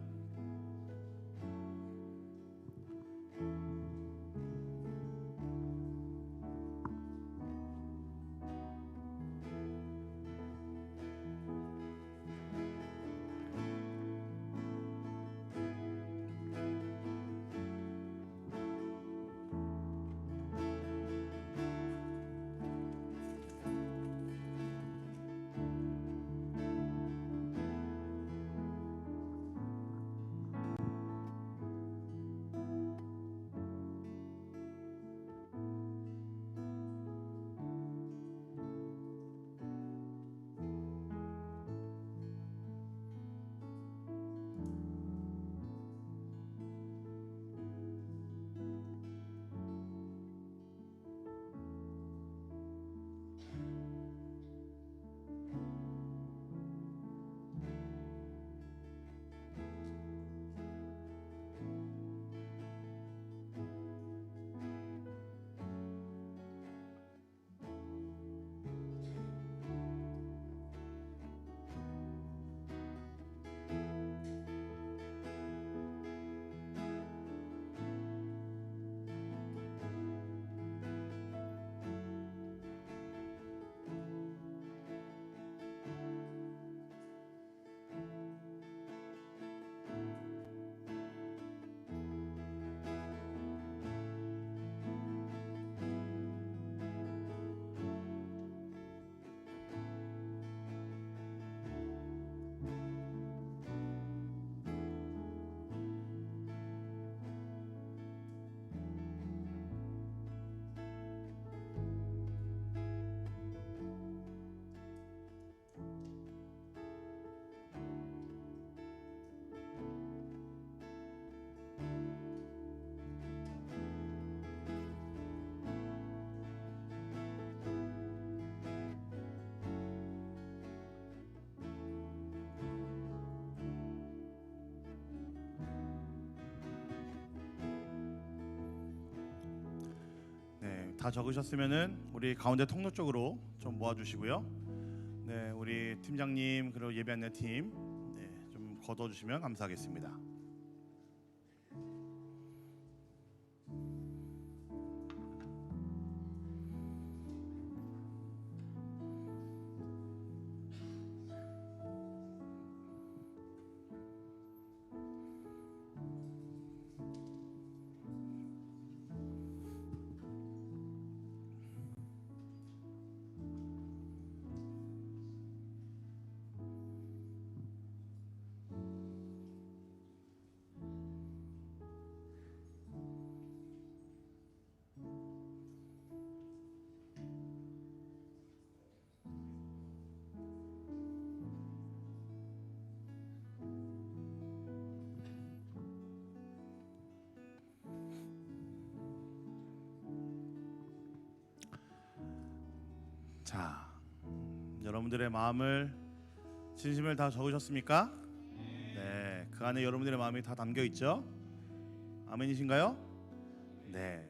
다 적으셨으면은 우리 가운데 통로 쪽으로 좀 모아주시고요. 네, 우리 팀장님 그리고 예배 안내팀 좀 걷어주시면 감사하겠습니다. 자, 여러분들의 마음을 진심을 다 적으셨습니까? 네, 그 안에 여러분들의 마음이 다 담겨 있죠? 아멘이신가요? 네.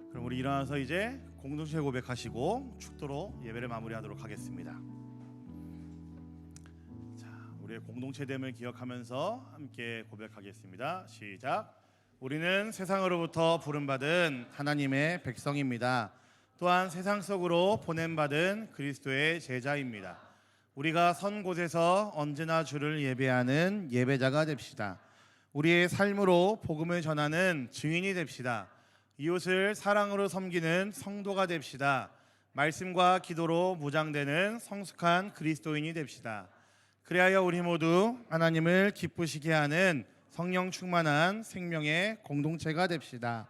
그럼 우리 일어나서 이제 공동체 고백하시고 축도로 예배를 마무리하도록 하겠습니다. 자, 우리의 공동체됨을 기억하면서 함께 고백하겠습니다. 시작. 우리는 세상으로부터 부름받은 하나님의 백성입니다. 또한 세상 속으로 보냄받은 그리스도의 제자입니다. 우리가 선 곳에서 언제나 주를 예배하는 예배자가 됩시다. 우리의 삶으로 복음을 전하는 증인이 됩시다. 이웃을 사랑으로 섬기는 성도가 됩시다. 말씀과 기도로 무장되는 성숙한 그리스도인이 됩시다. 그리하여 우리 모두 하나님을 기쁘시게 하는 성령 충만한 생명의 공동체가 됩시다.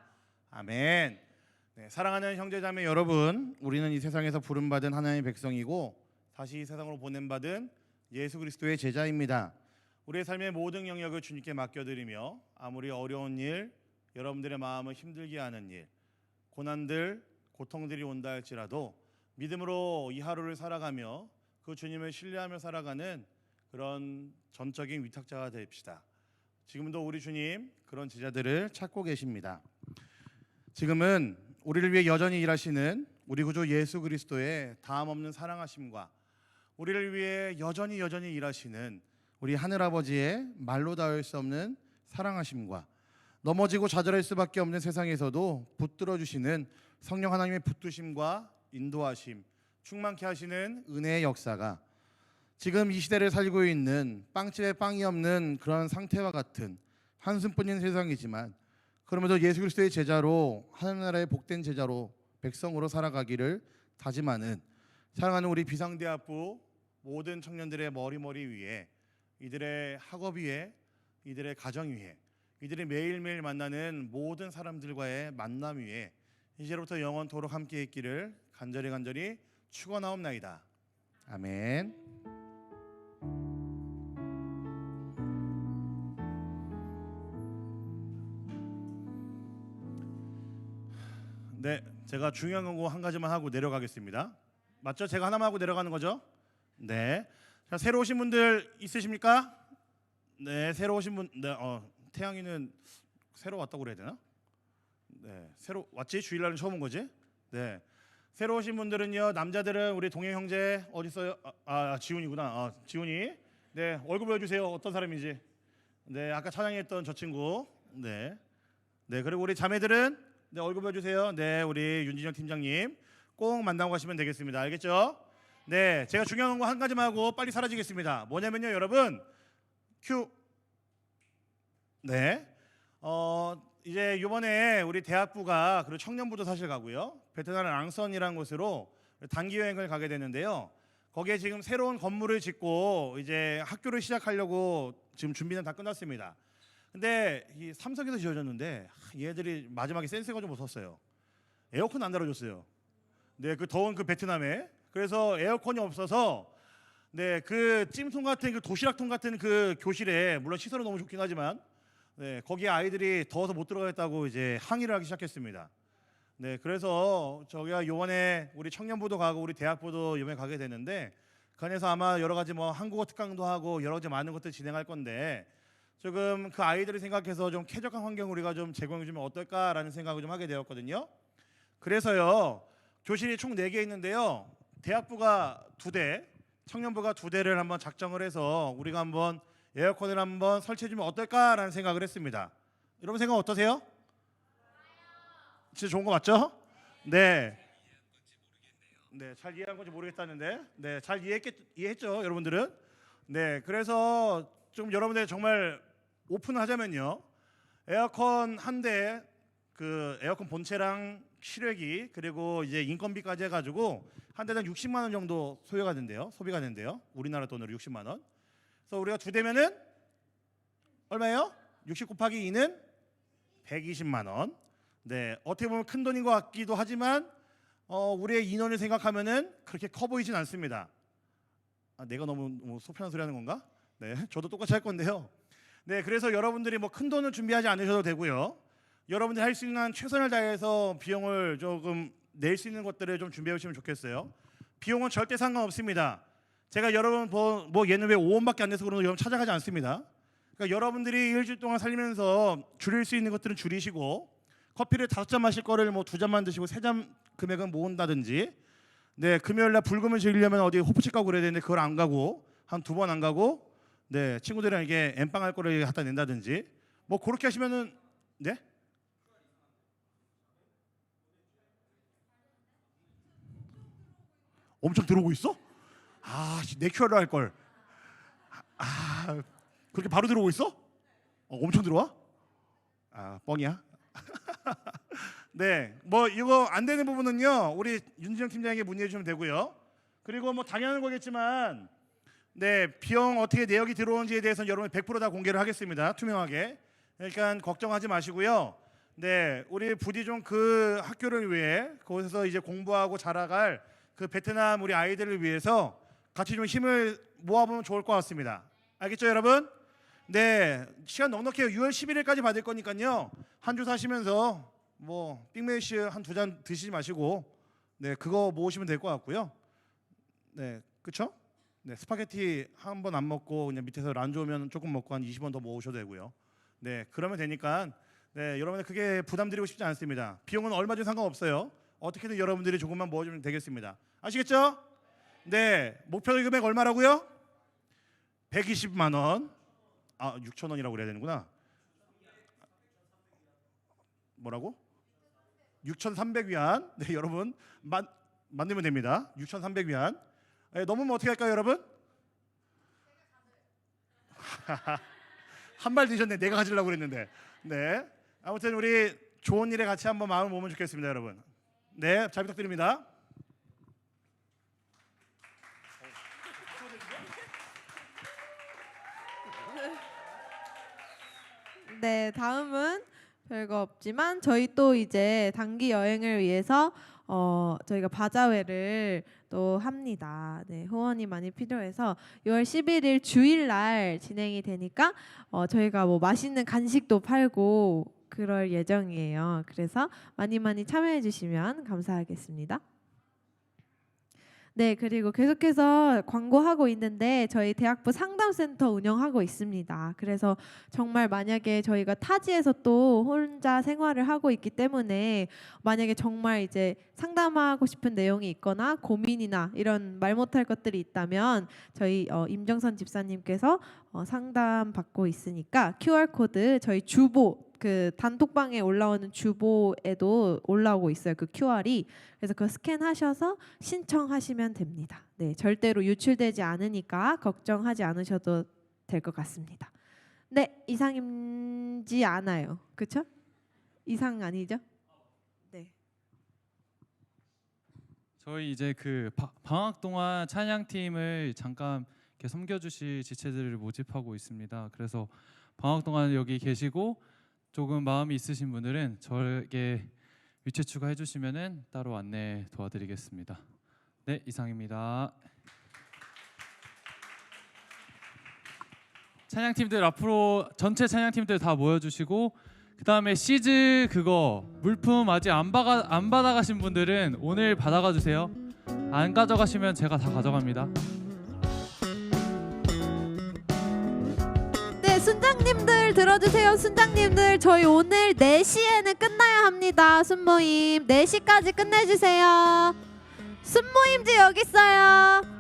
아멘. 네, 사랑하는 형제자매 여러분, 우리는 이 세상에서 부름받은 하나님의 백성이고 다시 이 세상으로 보냄받은 예수 그리스도의 제자입니다. 우리의 삶의 모든 영역을 주님께 맡겨드리며 아무리 어려운 일, 여러분들의 마음을 힘들게 하는 일, 고난들, 고통들이 온다 할지라도 믿음으로 이 하루를 살아가며 그 주님을 신뢰하며 살아가는 그런 전적인 위탁자가 됩시다. 지금도 우리 주님 그런 제자들을 찾고 계십니다. 지금은 우리를 위해 여전히 일하시는 우리 구주 예수 그리스도의 다함없는 사랑하심과 우리를 위해 여전히 일하시는 우리 하늘아버지의 말로 닿을 수 없는 사랑하심과 넘어지고 좌절할 수밖에 없는 세상에서도 붙들어 주시는 성령 하나님의 붙드심과 인도하심, 충만케 하시는 은혜의 역사가 지금 이 시대를 살고 있는 빵집에 빵이 없는 그런 상태와 같은 한숨뿐인 세상이지만 그러면서 예수 그리스도의 제자로 하늘나라의 복된 제자로 백성으로 살아가기를 다짐하는 사랑하는 우리 비상대학부 모든 청년들의 머리 위에 이들의 학업 위에 이들의 가정 위에 이들이 매일매일 만나는 모든 사람들과의 만남 위에 이제부터 영원토록 함께 있기를 간절히 축원하옵나이다. 아멘. 네, 제가 중요한 거 한 가지만 하고 내려가겠습니다. 맞죠? 제가 하나만 하고 내려가는 거죠? 네. 자, 새로 오신 분들 있으십니까? 네, 새로 오신 분, 네, 태양이는 새로 왔다고 그래야 되나? 네, 새로 왔지? 주일날은 처음 온 거지? 네. 새로 오신 분들은요, 남자들은 우리 동행 형제 어디 있어요? 지훈이구나. 지훈이. 네, 얼굴 보여주세요. 어떤 사람인지. 네, 아까 찬양했던 저 친구. 네. 네, 그리고 우리 자매들은 네, 얼굴 보여주세요. 네, 우리 윤진영 팀장님 꼭 만나고 가시면 되겠습니다. 알겠죠? 네, 제가 중요한 거 한 가지만 하고 빨리 사라지겠습니다. 뭐냐면요, 여러분, 큐. 네, 이제 이번에 우리 대학부가 그리고 청년부도 사실 가고요, 베트남 랑선이라는 곳으로 단기 여행을 가게 되는데요. 거기에 지금 새로운 건물을 짓고 이제 학교를 시작하려고 지금 준비는 다 끝났습니다. 근데 이 삼성에서 지어졌는데 얘들이 마지막에 센스가 좀 없었어요. 에어컨 안 달아줬어요. 네, 그 더운 그 베트남에. 그래서 에어컨이 없어서 네, 그 찜통 같은 그 도시락통 같은 그 교실에 물론 시설은 너무 좋긴 하지만 네, 거기에 아이들이 더워서 못 들어가겠다고 이제 항의를 하기 시작했습니다. 네, 그래서 저기가 요번에 우리 청년부도 가고 우리 대학부도 이번에 가게 되는데 그 안에서 아마 여러 가지 뭐 한국어 특강도 하고 여러 가지 많은 것들 진행할 건데 조금 그 아이들을 생각해서 좀 쾌적한 환경 우리가 좀 제공해 주면 어떨까라는 생각을 좀 하게 되었거든요. 그래서요, 교실이 총 4개 있는데요, 대학부가 2대, 청년부가 2대를 한번 작정을 해서 우리가 한번 에어컨을 한번 설치해 주면 어떨까라는 생각을 했습니다. 여러분 생각 어떠세요? 진짜 좋은 거 맞죠? 네. 네, 잘 이해한 건지 모르겠다는데, 네, 잘 이해했죠, 여러분들은? 네, 그래서 좀 여러분들 정말 오픈하자면요, 에어컨 한 대, 그 에어컨 본체랑 실외기 그리고 이제 인건비까지 해가지고 한 대당 60만 원 정도 소비가 된대요. 우리나라 돈으로 60만 원. 그래서 우리가 2대면은 얼마예요? 60 곱하기 2는 120만 원. 네, 어떻게 보면 큰 돈인 것 같기도 하지만 우리의 인원을 생각하면은 그렇게 커 보이진 않습니다. 내가 너무 속편한 소리 하는 건가? 네, 저도 똑같이 할 건데요. 네, 그래서 여러분들이 뭐 큰 돈을 준비하지 않으셔도 되고요. 여러분들이 할 수 있는 한 최선을 다해서 비용을 조금 낼 수 있는 것들을 좀 준비해 주시면 좋겠어요. 비용은 절대 상관없습니다. 제가 여러분 뭐 얘는 왜 5원밖에 안 내서 그러는 여러분 찾아가지 않습니다. 그러니까 여러분들이 일주일 동안 살면서 줄일 수 있는 것들은 줄이시고 커피를 5잔 마실 거를 뭐 2잔만 드시고 3잔 금액은 모은다든지 네 금요일 날 불금을 즐기려면 어디 호프집 가고 그래야 되는데 그걸 안 가고 한 2번 안 가고 네 친구들이랑 이게 엠빵 할 거를 갖다 낸다든지 뭐 그렇게 하시면은 네? 엄청 들어오고 있어? 내 QR로 할 걸. 그렇게 바로 들어오고 있어? 엄청 들어와? 뻥이야. 네, 뭐 이거 안 되는 부분은요 우리 윤진영 팀장에게 문의해 주시면 되고요. 그리고 뭐 당연한 거겠지만 네 비용 어떻게 내역이 들어오는지에 대해서는 여러분 100% 다 공개를 하겠습니다. 투명하게. 그러니까 걱정하지 마시고요. 네, 우리 부디 좀 그 학교를 위해 거기서 이제 공부하고 자라갈 그 베트남 우리 아이들을 위해서 같이 좀 힘을 모아보면 좋을 것 같습니다. 알겠죠, 여러분? 네, 시간 넉넉해요. 6월 11일까지 받을 거니까요. 한 주 사시면서 뭐 빅매시 한 2잔 드시지 마시고 네 그거 모으시면 될 것 같고요. 네, 그렇죠? 네, 스파게티 한 번 안 먹고 그냥 밑에서 란조 오면 조금 먹고 한 20원 더 모으셔도 되고요. 네, 그러면 되니까 네 여러분들 크게 부담드리고 싶지 않습니다. 비용은 얼마든 상관없어요. 어떻게든 여러분들이 조금만 모아주면 되겠습니다. 아시겠죠? 네, 목표 금액 얼마라고요? 120만 원. 6천 원이라고 그래야 되는구나. 뭐라고? 6,300위안. 네, 여러분 만들면 됩니다. 6,300위안. 네, 넘으면 어떻게 할까요, 여러분? 한 발 드셨네. 내가 가지려고 그랬는데. 네, 아무튼 우리 좋은 일에 같이 한번 마음을 모으면 좋겠습니다, 여러분. 네, 잘 부탁드립니다. 네, 다음은 별거 없지만 저희 또 이제 단기 여행을 위해서 저희가 바자회를 또 합니다. 네, 후원이 많이 필요해서 6월 11일 주일날 진행이 되니까 저희가 뭐 맛있는 간식도 팔고 그럴 예정이에요. 그래서 많이 참여해 주시면 감사하겠습니다. 네, 그리고 계속해서 광고하고 있는데 저희 대학부 상담센터 운영하고 있습니다. 그래서 정말 만약에 저희가 타지에서 또 혼자 생활을 하고 있기 때문에 만약에 정말 이제 상담하고 싶은 내용이 있거나 고민이나 이런 말 못할 것들이 있다면 저희 임정선 집사님께서 상담 받고 있으니까 QR코드 저희 주보 그 단톡방에 올라오는 주보에도 올라오고 있어요. 그 QR이. 그래서 그거 스캔하셔서 신청하시면 됩니다. 네, 절대로 유출되지 않으니까 걱정하지 않으셔도 될 것 같습니다. 네, 이상이지 않아요. 그렇죠? 이상 아니죠? 네. 저희 이제 그 방학 동안 찬양팀을 잠깐 이렇게 섬겨주실 지체들을 모집하고 있습니다. 그래서 방학 동안 여기 계시고 조금 마음이 있으신 분들은 저에게 위치 추가해 주시면은 따로 안내 도와드리겠습니다. 네, 이상입니다. 찬양팀들 앞으로 전체 찬양팀들 다 모여주시고 그 다음에 시즈 그거 물품 아직 안 받아가신 분들은 오늘 받아가 주세요. 안 가져가시면 제가 다 가져갑니다. 네, 순장님들 들어주세요. 순장님들 저희 오늘 4시에는 끝나야 합니다. 순모임 4시까지 끝내주세요. 순모임지 여기 있어요.